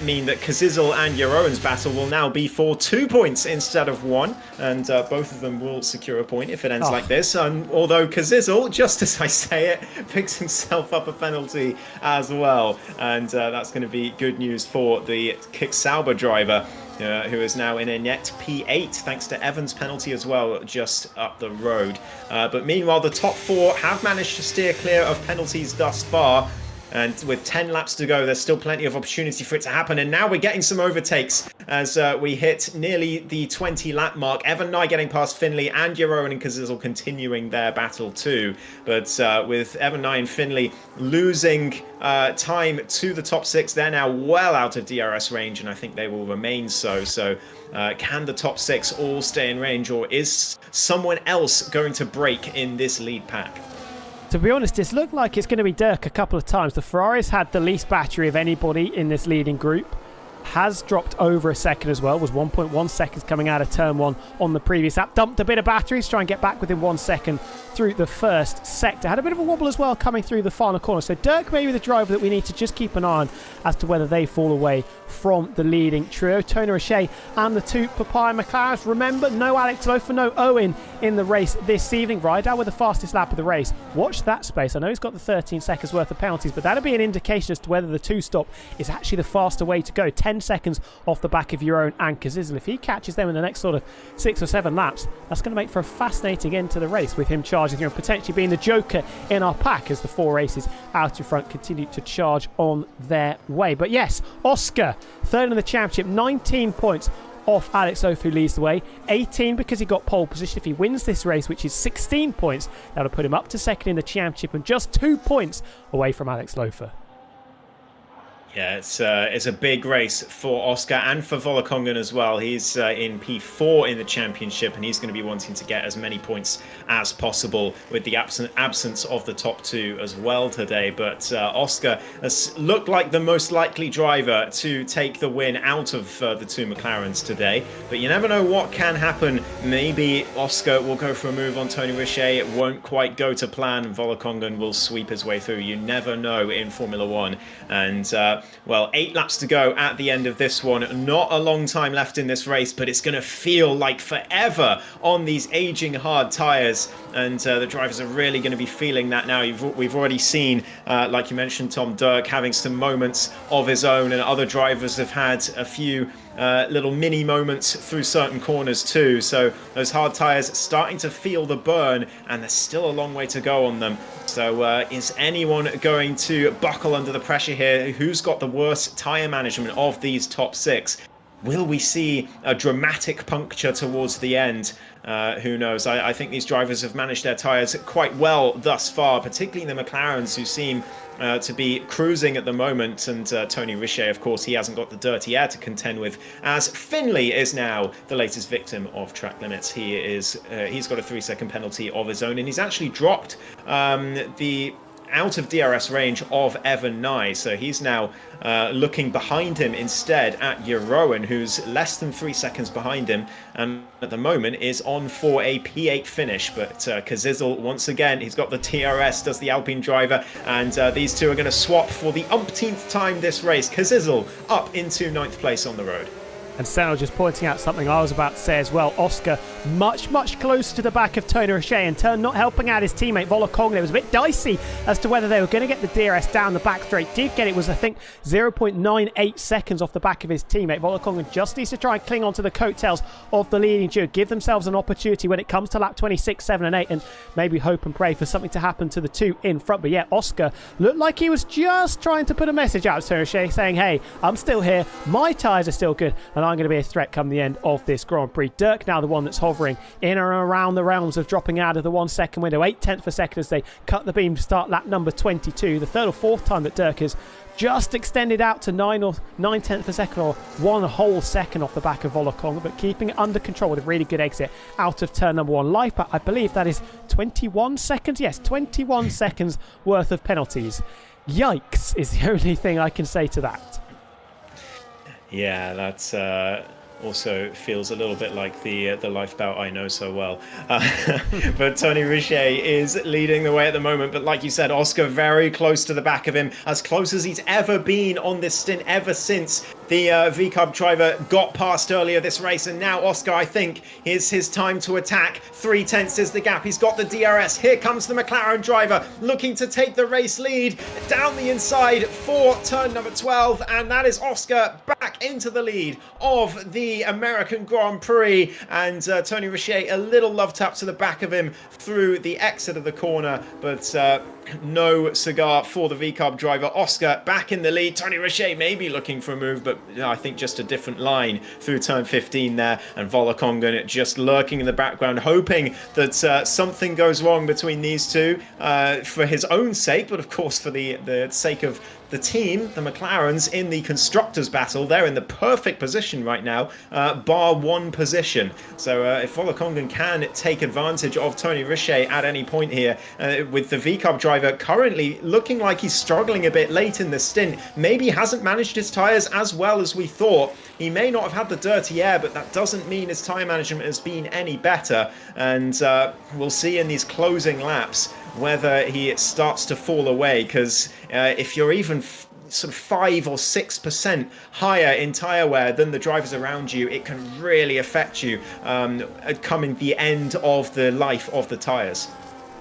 mean that Kazizel and Jeroen's battle will now be for 2 points instead of 1, and both of them will secure a point if it ends like this. Although Kazizel, just as I say it, picks himself up a penalty as well, and that's going to be good news for the Kick Sauber driver, who is now in a net P8 thanks to Evans' penalty as well just up the road. But meanwhile, the top 4 have managed to steer clear of penalties thus far. And with 10 laps to go, there's still plenty of opportunity for it to happen. And now we're getting some overtakes as we hit nearly the 20-lap mark. Evan Nye getting past Finley, and Jeroen and Kazizel continuing their battle too. But with Evan Nye and Finley losing time to the top 6, they're now well out of DRS range, and I think they will remain so. So can the top 6 all stay in range, or is someone else going to break in this lead pack? To be honest, it's looked like it's going to be Dirk a couple of times. The Ferraris had the least battery of anybody in this leading group. Has dropped over a second as well. Was 1.1 seconds coming out of turn 1 on the previous lap. Dumped a bit of batteries, try and get back within 1 second through the first sector. Had a bit of a wobble as well coming through the final corner. So Dirk may be the driver that we need to just keep an eye on as to whether they fall away from the leading trio. Tony Roche and the two Papaya McLarens. Remember, no Alex Lofer, no Owen in the race this evening. Rydal with the fastest lap of the race. Watch that space. I know he's got the 13 seconds worth of penalties, but that'll be an indication as to whether the two-stop is actually the faster way to go. 10 seconds off the back of your own and Kazizel. If he catches them in the next sort of 6 or 7 laps, that's going to make for a fascinating end to the race, with him charging through and potentially being the joker in our pack as the 4 races out in front continue to charge on their way. But yes, Oscar, third in the championship, 19 points off Alex Lofer, who leads the way. 18 because he got pole position. If he wins this race, which is 16 points, that'll put him up to second in the championship and just 2 points away from Alex Lofer. Yeah, it's a big race for Oscar and for Volokongan as well. He's in P4 in the championship, and he's going to be wanting to get as many points as possible with the absence of the top 2 as well today. But Oscar has looked like the most likely driver to take the win out of the 2 McLarens today. But you never know what can happen. Maybe Oscar will go for a move on Tony Richet. It won't quite go to plan. Volokongan will sweep his way through. You never know in Formula 1. And well, 8 laps to go at the end of this one. Not a long time left in this race, but it's going to feel like forever on these aging hard tyres. And the drivers are really going to be feeling that now. We've already seen, like you mentioned, Tom, Dirk having some moments of his own, and other drivers have had a few little mini moments through certain corners too. So those hard tyres starting to feel the burn, and there's still a long way to go on them. So is anyone going to buckle under the pressure here? Who's got the worst tyre management of these top 6? Will we see a dramatic puncture towards the end? Who knows? I think these drivers have managed their tyres quite well thus far, particularly the McLarens, who seem to be cruising at the moment. And Tony Richet, of course, he hasn't got the dirty air to contend with, as Finley is now the latest victim of track limits. He's got a 3-second penalty of his own, and he's actually dropped the out of DRS range of Evan Nye. So he's now looking behind him instead at Jeroen, who's less than 3 seconds behind him, and at the moment is on for a P8 finish. But Kazizel, once again, he's got the TRS, does the Alpine driver, and these two are going to swap for the umpteenth time this race. Kazizel up into 9th place on the road. And Senna just pointing out something I was about to say as well. Oscar much closer to the back of Tony Roche, in turn not helping out his teammate Volokongan. It was a bit dicey as to whether they were going to get the DRS down the back straight. Did get it, was I think 0.98 seconds off the back of his teammate. Volokongan just needs to try and cling on to the coattails of the leading duo, give themselves an opportunity when it comes to lap 26, 7 and 8, and maybe hope and pray for something to happen to the 2 in front. But yeah, Oscar looked like he was just trying to put a message out to Tony Roche saying, hey, I'm still here, my tyres are still good, and I'm going to be a threat come the end of this Grand Prix. Dirk now the one that's hovering in and around the realms of dropping out of the 1 second window. 8/10 of a second as they cut the beam to start lap number 22. The 3rd or 4th time that Dirk has just extended out to 9/10 of a second, or 1 whole second off the back of Volokongan, but keeping it under control with a really good exit out of turn number 1. Life back, I believe that is 21 seconds. Yes, 21 seconds worth of penalties. Yikes is the only thing I can say to that. Yeah, that's also feels a little bit like the lifeboat I know so well. But Tony Richet is leading the way at the moment. But like you said, Oscar very close to the back of him, as close as he's ever been on this stint ever since the VCub driver got past earlier this race. And now Oscar, I think, is his time to attack. 3/10 is the gap. He's got the DRS. Here comes the McLaren driver looking to take the race lead down the inside for turn number 12. And that is Oscar back into the lead of the American Grand Prix. And Tony Richet, a little love tap to the back of him through the exit of the corner. But no cigar for the VCub driver. Oscar back in the lead. Tony Richet maybe looking for a move, but I think just a different line through turn 15 there. And Volokongan just lurking in the background, hoping that something goes wrong between these two for his own sake, but of course for the sake of the team, the McLarens, in the constructors battle, they're in the perfect position right now, bar one position. So if Volokongan can take advantage of Tony Richet at any point here, with the VCARB driver currently looking like he's struggling a bit late in the stint, maybe hasn't managed his tyres as well as we thought. He may not have had the dirty air, but that doesn't mean his tyre management has been any better. And we'll see in these closing laps whether he starts to fall away, because if you're even sort of 5 or 6% higher in tyre wear than the drivers around you, it can really affect you coming the end of the life of the tyres.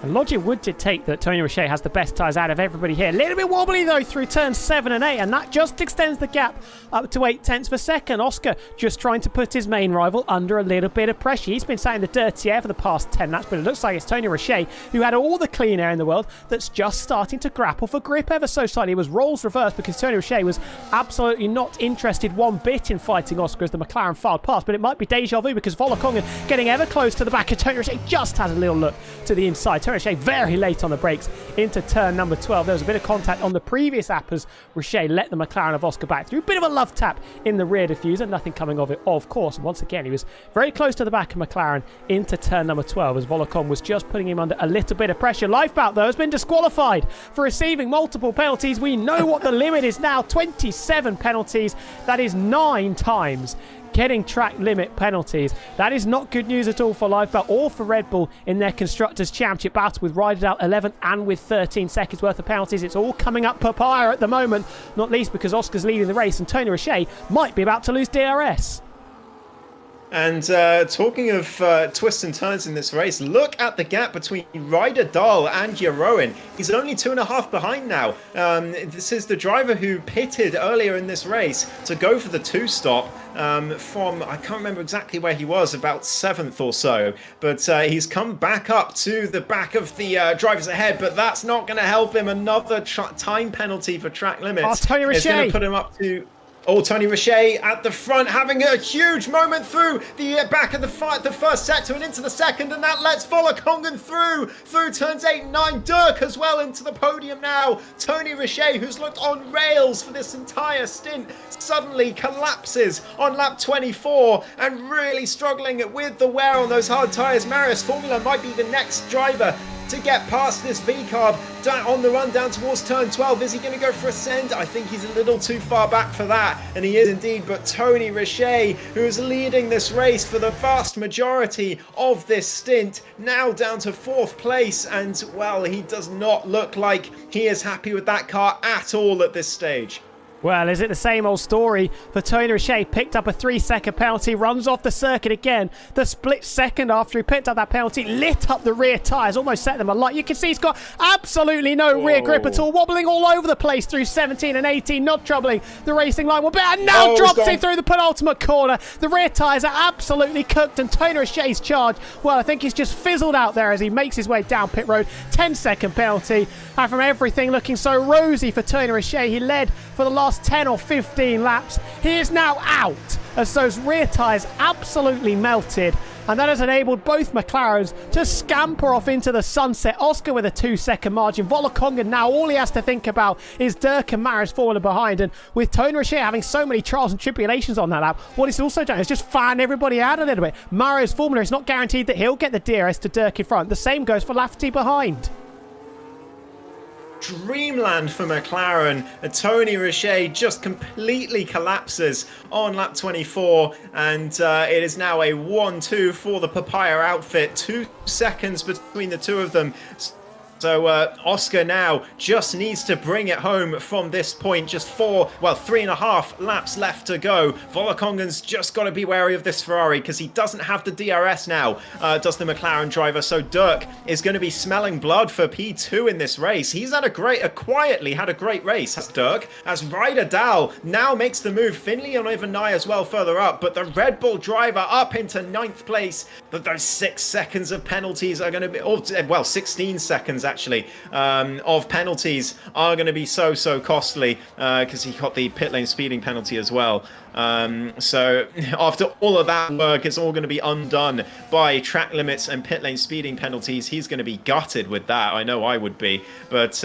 And logic would dictate that Tony Richet has the best tyres out of everybody here. A little bit wobbly though through turns 7 and 8, and that just extends the gap up to 8 tenths per second. Oscar just trying to put his main rival under a little bit of pressure. He's been sat in the dirty air for the past 10 laps, but it looks like it's Tony Richet, who had all the clean air in the world, that's just starting to grapple for grip ever so slightly. It was roles reversed because Tony Richet was absolutely not interested one bit in fighting Oscar as the McLaren filed past, but it might be deja vu because Volokongan getting ever close to the back of Tony Richet, just has a little look to the inside. Tony Richet very late on the brakes into turn number 12. There was a bit of contact on the previous app as Richet let the McLaren of Oscar back through. A bit of a love tap in the rear diffuser, nothing coming of it, of course. And once again, he was very close to the back of McLaren into turn number 12 as Volokongan was just putting him under a little bit of pressure. Lifeboat, though, has been disqualified for receiving multiple penalties. We know what the limit is now, 27 penalties. That is 9 times getting track limit penalties. That is not good news at all for Lifeboat or for Red Bull in their Constructors' Championship battle with Ryderdale 11th and with 13 seconds worth of penalties. It's all coming up papaya at the moment, not least because Oscar's leading the race and Tony Richet might be about to lose DRS. And talking of twists and turns in this race, look at the gap between Ryderdale and Jeroen. He's only 2.5 behind now. This is the driver who pitted earlier in this race to go for the 2-stop from, I can't remember exactly where he was, about 7th or so. But he's come back up to the back of the drivers ahead, but that's not going to help him. Another time penalty for track limits. Oh, Tony Richet! It's going to put him up to... Oh, Tony Richet at the front, having a huge moment through the back of the first sector and into the second, and that lets Volokongan through turns 8 and 9. Dirk as well into the podium now. Tony Richet, who's looked on rails for this entire stint, suddenly collapses on lap 24 and really struggling with the wear on those hard tyres. Marius Formula might be the next driver to get past this VCARB on the run down towards turn 12. Is he going to go for a send? I think he's a little too far back for that, and he is indeed. But Tony Richet, who is leading this race for the vast majority of this stint, now down to 4th place, and well, he does not look like he is happy with that car at all at this stage. Well, is it the same old story for Tony Richet? Picked up a 3-second penalty, runs off the circuit again. The split second after he picked up that penalty, lit up the rear tyres, almost set them alight. You can see he's got absolutely no rear grip at all, wobbling all over the place through 17 and 18, not troubling the racing line one bit, and now drops it through the penultimate corner. The rear tyres are absolutely cooked, and Tony Richet's charge, well, I think he's just fizzled out there as he makes his way down pit road. 10-second penalty, and from everything looking so rosy for Tony Richet, he led for the last 10 or 15 laps. He is now out as those rear tyres absolutely melted, and that has enabled both McLarens to scamper off into the sunset. Oscar with a 2-second margin. Volokongan now, all he has to think about is Dirk and Marius falling behind, and with Tony Richet having so many trials and tribulations on that lap, what he's also done is just fan everybody out a little bit. Marius Formula, it's not guaranteed that he'll get the DRS to Dirk in front. The same goes for Lafferty behind. Dreamland for McLaren. Tony Richet just completely collapses on lap 24, and it is now a 1-2 for the Papaya outfit. 2 seconds between the two of them. So Oscar now just needs to bring it home from this point. Just 3.5 laps left to go. Volokongan's just got to be wary of this Ferrari because he doesn't have the DRS now, does the McLaren driver. So Dirk is going to be smelling blood for P2 in this race. He's had quietly had a great race, has Dirk, as Ryderdale now makes the move. Finley and Ivanai as well further up, but the Red Bull driver up into 9th place. But those 6 seconds of penalties are going to be, 16 seconds actually, of penalties are going to be so costly because he got the pit lane speeding penalty as well. So after all of that work, it's all going to be undone by track limits and pit lane speeding penalties. He's going to be gutted with that. I know I would be, but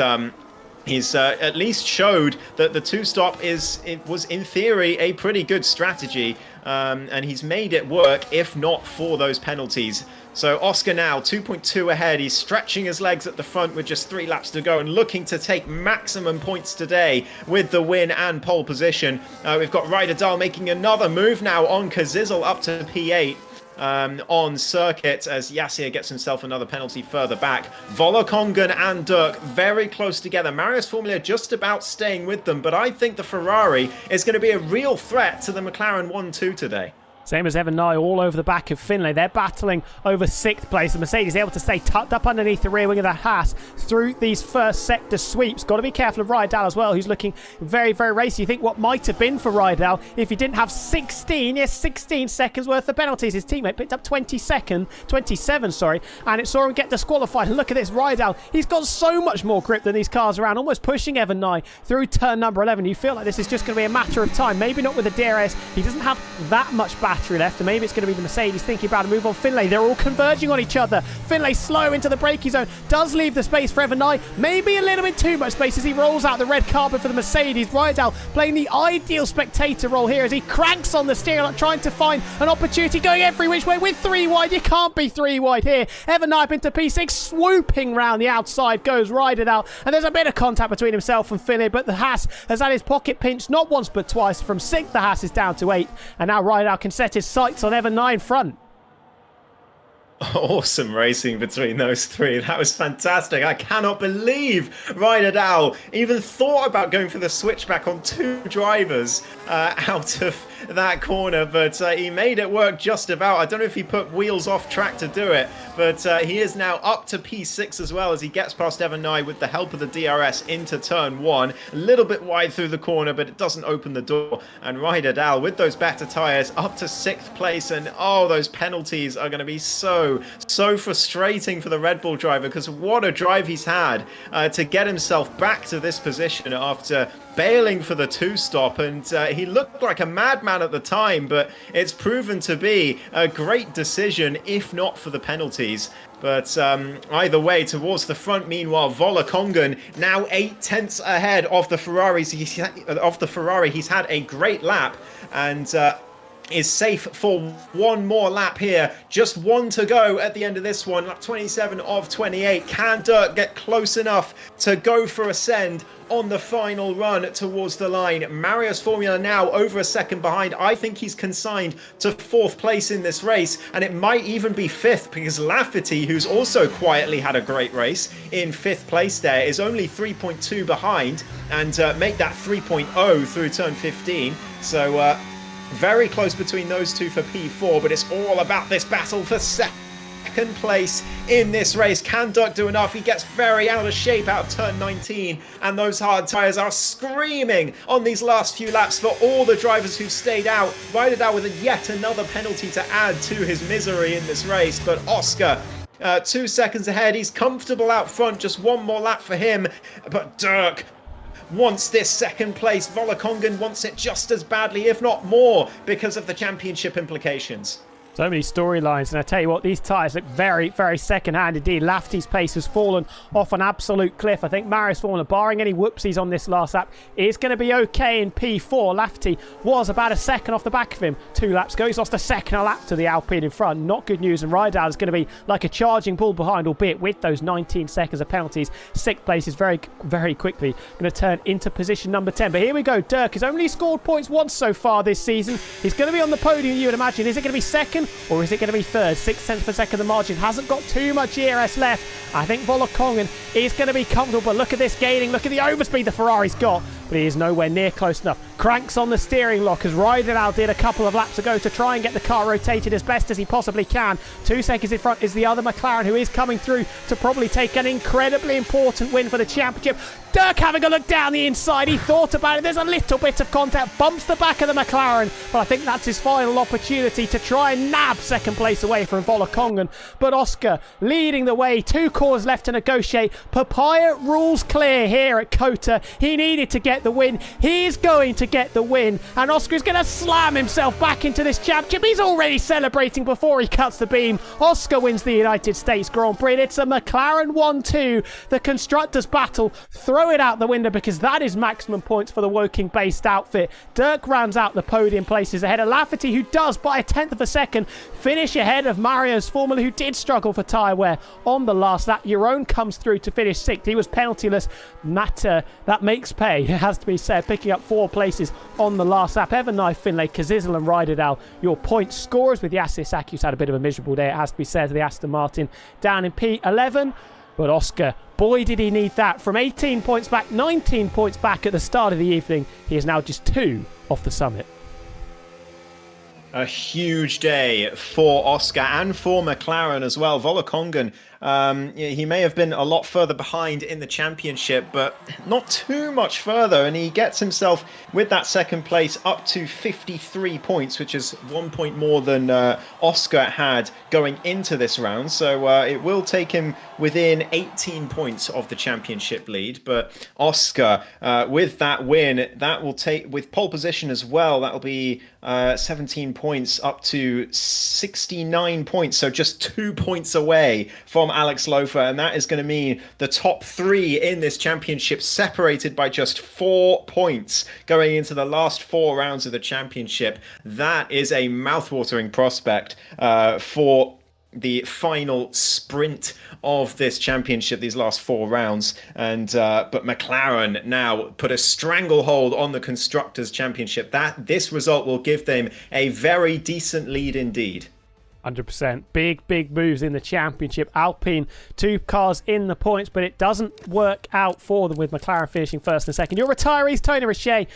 He's at least showed that the two-stop was in theory a pretty good strategy, and he's made it work, if not for those penalties. So Oscar now 2.2 ahead. He's stretching his legs at the front with just 3 laps to go and looking to take maximum points today with the win and pole position. We've got Ryder Dahl making another move now on Kazizel up to P8. On circuit as Yassir gets himself another penalty further back. Volokongan and Dirk very close together. Marius Formula just about staying with them, but I think the Ferrari is going to be a real threat to the McLaren 1-2 today. Same as Evan Nye all over the back of Finlay. They're battling over 6th place. The Mercedes able to stay tucked up underneath the rear wing of the Haas through these first sector sweeps. Got to be careful of Ryder Dahl as well, who's looking very, very racy. You think what might have been for Ryder Dahl if he didn't have 16 seconds worth of penalties. His teammate picked up 27, and it saw him get disqualified. And look at this, Ryder Dahl. He's got so much more grip than these cars around, almost pushing Evan Nye through turn number 11. You feel like this is just going to be a matter of time. Maybe not with the DRS. He doesn't have that much battery left, and maybe it's going to be the Mercedes thinking about a move on Finlay. They're all converging on each other. Finlay slow into the braking zone, does leave the space for Evan Nye, maybe a little bit too much space as he rolls out the red carpet for the Mercedes. Ryder Dahl playing the ideal spectator role here as he cranks on the steering lock, trying to find an opportunity, going every which way with 3 wide. You can't be 3 wide here. Evan Nye into P6, swooping round the outside goes Ryder Dahl, and there's a bit of contact between himself and Finlay, but the Haas has had his pocket pinched not once but twice. From 6th, the Haas is down to 8th, and now Ryder Dahl can set his sights on Evan Nye in front. Awesome racing between those 3. That was fantastic. I cannot believe Ryder Dahl even thought about going for the switchback on 2 drivers out of that corner, but he made it work just about. I don't know if he put wheels off track to do it, but he is now up to P6 as well as he gets past Evan Nye with the help of the DRS into turn 1. A little bit wide through the corner, but it doesn't open the door. And Ryder Dahl with those better tyres up to 6th place, and oh, those penalties are going to be so frustrating for the Red Bull driver, because what a drive he's had to get himself back to this position after bailing for the 2-stop, and he looked like a madman at the time, but it's proven to be a great decision if not for the penalties. But either way, towards the front, meanwhile, Volokongan now 8/10 ahead of the Ferrari. He's had a great lap, and is safe for one more lap here. Just 1 to go at the end of this one. Lap 27 of 28. Can Dirk get close enough to go for a send on the final run towards the line? Marius Formula now over a second behind. I think he's consigned to 4th place in this race, and it might even be 5th, because Lafferty, who's also quietly had a great race, in 5th place there, is only 3.2 behind, and make that 3.0 through turn 15. So very close between those 2 for P4, but it's all about this battle for second place in this race. Can Dirk do enough? He gets very out of shape out of turn 19, and those hard tyres are screaming on these last few laps for all the drivers who've stayed out. Ryder Dahl with yet another penalty to add to his misery in this race, but Oscar 2 seconds ahead. He's comfortable out front, just 1 more lap for him, but Dirk wants this second place. Volokongan wants it just as badly, if not more, because of the championship implications. So many storylines, and I tell you what, these tyres look very, very second-hand indeed. Lafferty's pace has fallen off an absolute cliff. I think Marius Formula, barring any whoopsies on this last lap, is going to be okay in P4. Lafferty was about a second off the back of him 2 laps ago. He's lost a second a lap to the Alpine in front. Not good news, and Ryder Dahl is going to be like a charging bull behind, albeit with those 19 seconds of penalties. 6th place is very, very quickly going to turn into position number 10. But here we go. Dirk has only scored points once so far this season. He's going to be on the podium, you would imagine. Is it going to be 2nd? Or is it going to be 3rd? 6/10 per second the margin. Hasn't got too much ERS left. I think Volokongan is going to be comfortable. But look at this gaining. Look at the overspeed the Ferrari's got. But he is nowhere near close enough. Cranks on the steering lock as Ryder Dahl did a couple of laps ago to try and get the car rotated as best as he possibly can. 2 seconds in front is the other McLaren, who is coming through to probably take an incredibly important win for the championship. Dirk having a look down the inside. He thought about it. There's a little bit of contact. Bumps the back of the McLaren. But I think that's his final opportunity to try and nab 2nd place away from Volokongan. But Oscar leading the way. 2 corners left to negotiate. Papaya rules clear here at COTA. He needed to get the win. He is going to to get the win. And Oscar is going to slam himself back into this championship. He's already celebrating before he cuts the beam. Oscar wins the United States Grand Prix. It's a McLaren 1-2. The constructors battle. Throw it out the window because that is maximum points for the Woking-based outfit. Dirk rounds out the podium places ahead of Lafferty, who does, by a tenth of a second, finish ahead of Mario's Formula, who did struggle for tyre wear on the last lap. Jeroen comes through to finish sixth. He was penaltyless. That makes pay, it has to be said, picking up 4 places on the last lap. Everknife, Finlay, Kazizel and Ryderdal, your point scorers, with Yasser Saki, who's had a bit of a miserable day, it has to be said, to the Aston Martin down in P11. But Oscar, boy did he need that. From 18 points back, 19 points back at the start of the evening, he is now just 2 off the summit. A huge day for Oscar and for McLaren as well. Volokongan, he may have been a lot further behind in the championship, but not too much further. And he gets himself, with that second place, up to 53 points, which is 1 point more than Oscar had going into this round. So it will take him within 18 points of the championship lead. But Oscar, with that win, that will take, with pole position as well, that will be 17 points up to 69 points. So just 2 points away from Alex Lofer. And that is going to mean the top 3 in this championship separated by just 4 points going into the last 4 rounds of the championship. That is a mouthwatering prospect for the final sprint of this championship, these last 4 rounds. And but McLaren now put a stranglehold on the Constructors' Championship. This result will give them a very decent lead indeed. 100%. Big moves in the championship. Alpine, 2 cars in the points, but it doesn't work out for them with McLaren finishing first and second. Your retirees, Tony Richet,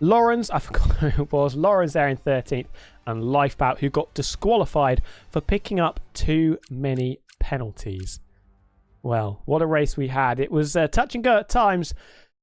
Lawrence, I forgot who it was, Lawrence there in 13th, and Lifebout, who got disqualified for picking up too many penalties. Well, what a race we had. It was touch and go at times.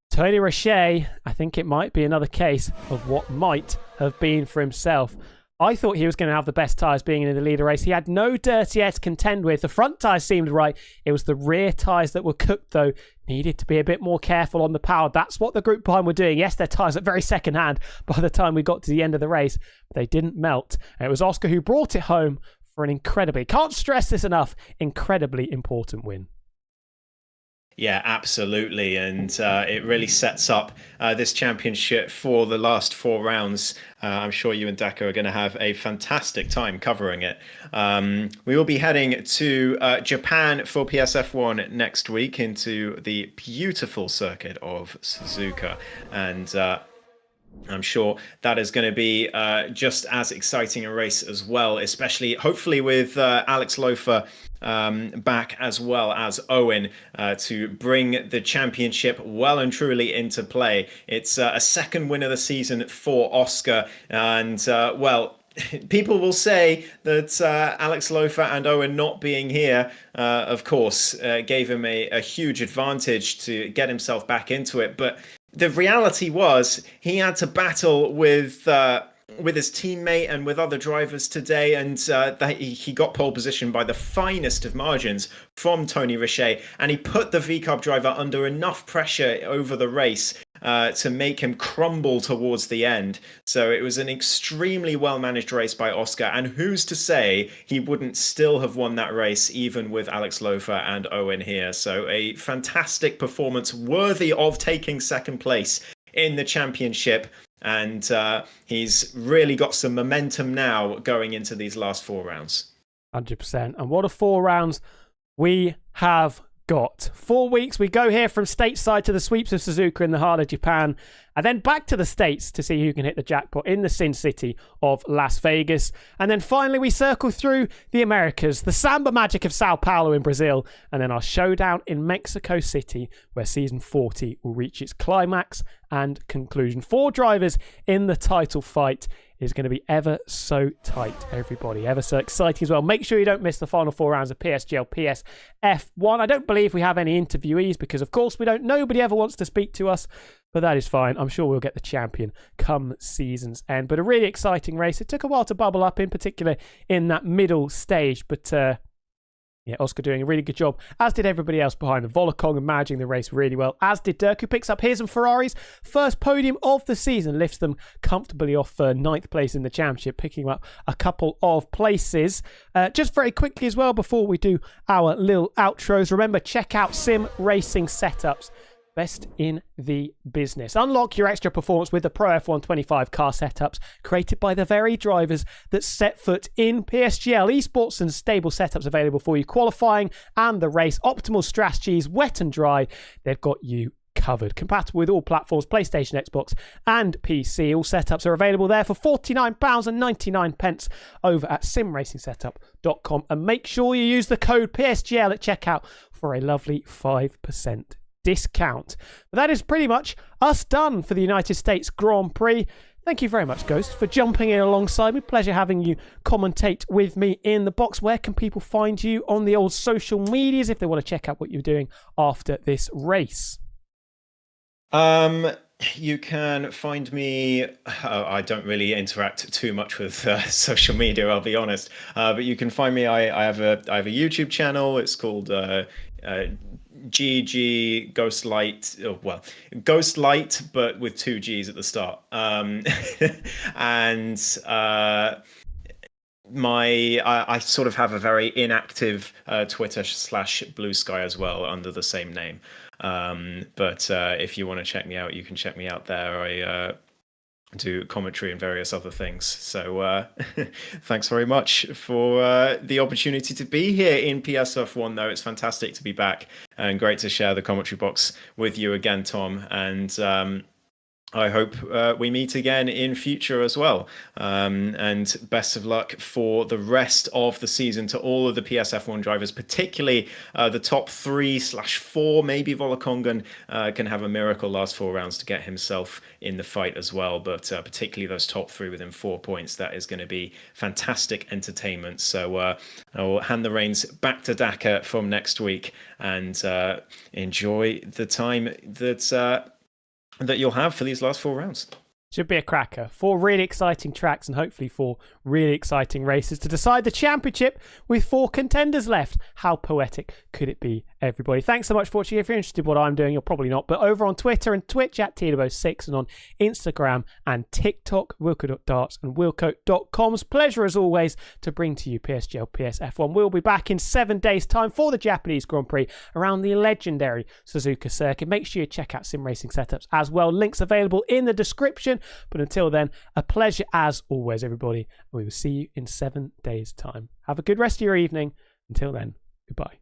Tony Richet, I think it might be another case of what might have been for himself. I thought he was going to have the best tyres being in the leader race. He had no dirty air to contend with. The front tyres seemed right. It was the rear tyres that were cooked, though. Needed to be a bit more careful on the power. That's what the group behind were doing. Yes, their tyres are very second hand by the time we got to the end of the race, but they didn't melt. And it was Oscar who brought it home for an incredibly, can't stress this enough, incredibly important win. Yeah, absolutely. And it really sets up this championship for the last 4 rounds. I'm sure you and Dako are going to have a fantastic time covering it. We will be heading to Japan for PSF1 next week, into the beautiful circuit of Suzuka. And I'm sure that is going to be just as exciting a race as well, especially hopefully with Alex Lofer back, as well as Owen, to bring the championship well and truly into play. It's a second win of the season for Oscar, and well, people will say that Alex Lofer and Owen not being here, of course, gave him a huge advantage to get himself back into it. But the reality was he had to battle with his teammate and with other drivers today, and that he got pole position by the finest of margins from Tony Richet, and he put the VCARB driver under enough pressure over the race to make him crumble towards the end. So it was an extremely well-managed race by Oscar, and who's to say he wouldn't still have won that race even with Alex Lofer and Owen here. So a fantastic performance worthy of taking second place in the championship. And he's really got some momentum now going into these last 4 rounds. 100%. And what a 4 rounds we have got. 4 weeks. We go here from stateside to the sweeps of Suzuka in the heart of Japan, and then back to the States to see who can hit the jackpot in the Sin City of Las Vegas. And then finally we circle through the Americas, the Samba Magic of Sao Paulo in Brazil, and then our showdown in Mexico City, where season 40 will reach its climax and conclusion. 4 drivers in the title fight. Is going to be ever so tight, everybody. Ever so exciting as well. Make sure you don't miss the final 4 rounds of PSGL PSF1. I don't believe we have any interviewees because, of course, nobody ever wants to speak to us, but that is fine. I'm sure we'll get the champion come season's end. But a really exciting race. It took a while to bubble up, in particular in that middle stage, but Yeah, Oscar doing a really good job, as did everybody else behind the Volocong and managing the race really well, as did Dirk, who picks up his and Ferrari's first podium of the season, lifts them comfortably off ninth place in the championship, picking up a couple of places. Just very quickly as well, before we do our little outros, remember, check out Sim Racing Setups. Best in the business. Unlock your extra performance with the Pro F125 car setups created by the very drivers that set foot in PSGL. Esports and stable setups available for you, qualifying and the race. Optimal strategies, wet and dry. They've got you covered. Compatible with all platforms, PlayStation, Xbox and PC. All setups are available there for £49.99 over at simracingsetup.com, and make sure you use the code PSGL at checkout for a lovely 5% discount. But that is pretty much us done for the United States Grand Prix. Thank you very much, Ghost, for jumping in alongside me. Pleasure having you commentate with me in the box. Where can people find you on the old social medias if they want to check out what you're doing after this race? You can find me. I don't really interact too much with social media, I'll be honest. But you can find me. I have a YouTube channel. It's called GG Ghostlight, Ghostlight, but with 2 G's at the start. And I sort of have a very inactive Twitter / Blue Sky as well under the same name. But if you want to check me out, you can check me out there. I do commentary and various other things. So thanks very much for the opportunity to be here in PSF1, though. It's fantastic to be back and great to share the commentary box with you again, Tom. And I hope we meet again in future as well. And best of luck for the rest of the season to all of the PSF1 drivers, particularly the top 3/4. Maybe Volokongan can have a miracle last 4 rounds to get himself in the fight as well. But particularly those top 3 within 4 points, that is going to be fantastic entertainment. So I'll hand the reins back to Daka from next week and enjoy the time that you'll have for these last 4 rounds. Should be a cracker. 4 really exciting tracks and hopefully 4 really exciting races to decide the championship with 4 contenders left. How poetic could it be, everybody? Thanks so much for watching. If you're interested in what I'm doing, you're probably not, but over on Twitter and Twitch at TW6 and on Instagram and TikTok, Wilco.darts and Wilco.com's. Pleasure as always to bring to you PSGL PSF1. We'll be back in 7 days' time for the Japanese Grand Prix around the legendary Suzuka circuit. Make sure you check out Sim Racing Setups as well. Links available in the description. But until then, a pleasure as always, everybody. We will see you in 7 days' time. Have a good rest of your evening. Until then, goodbye.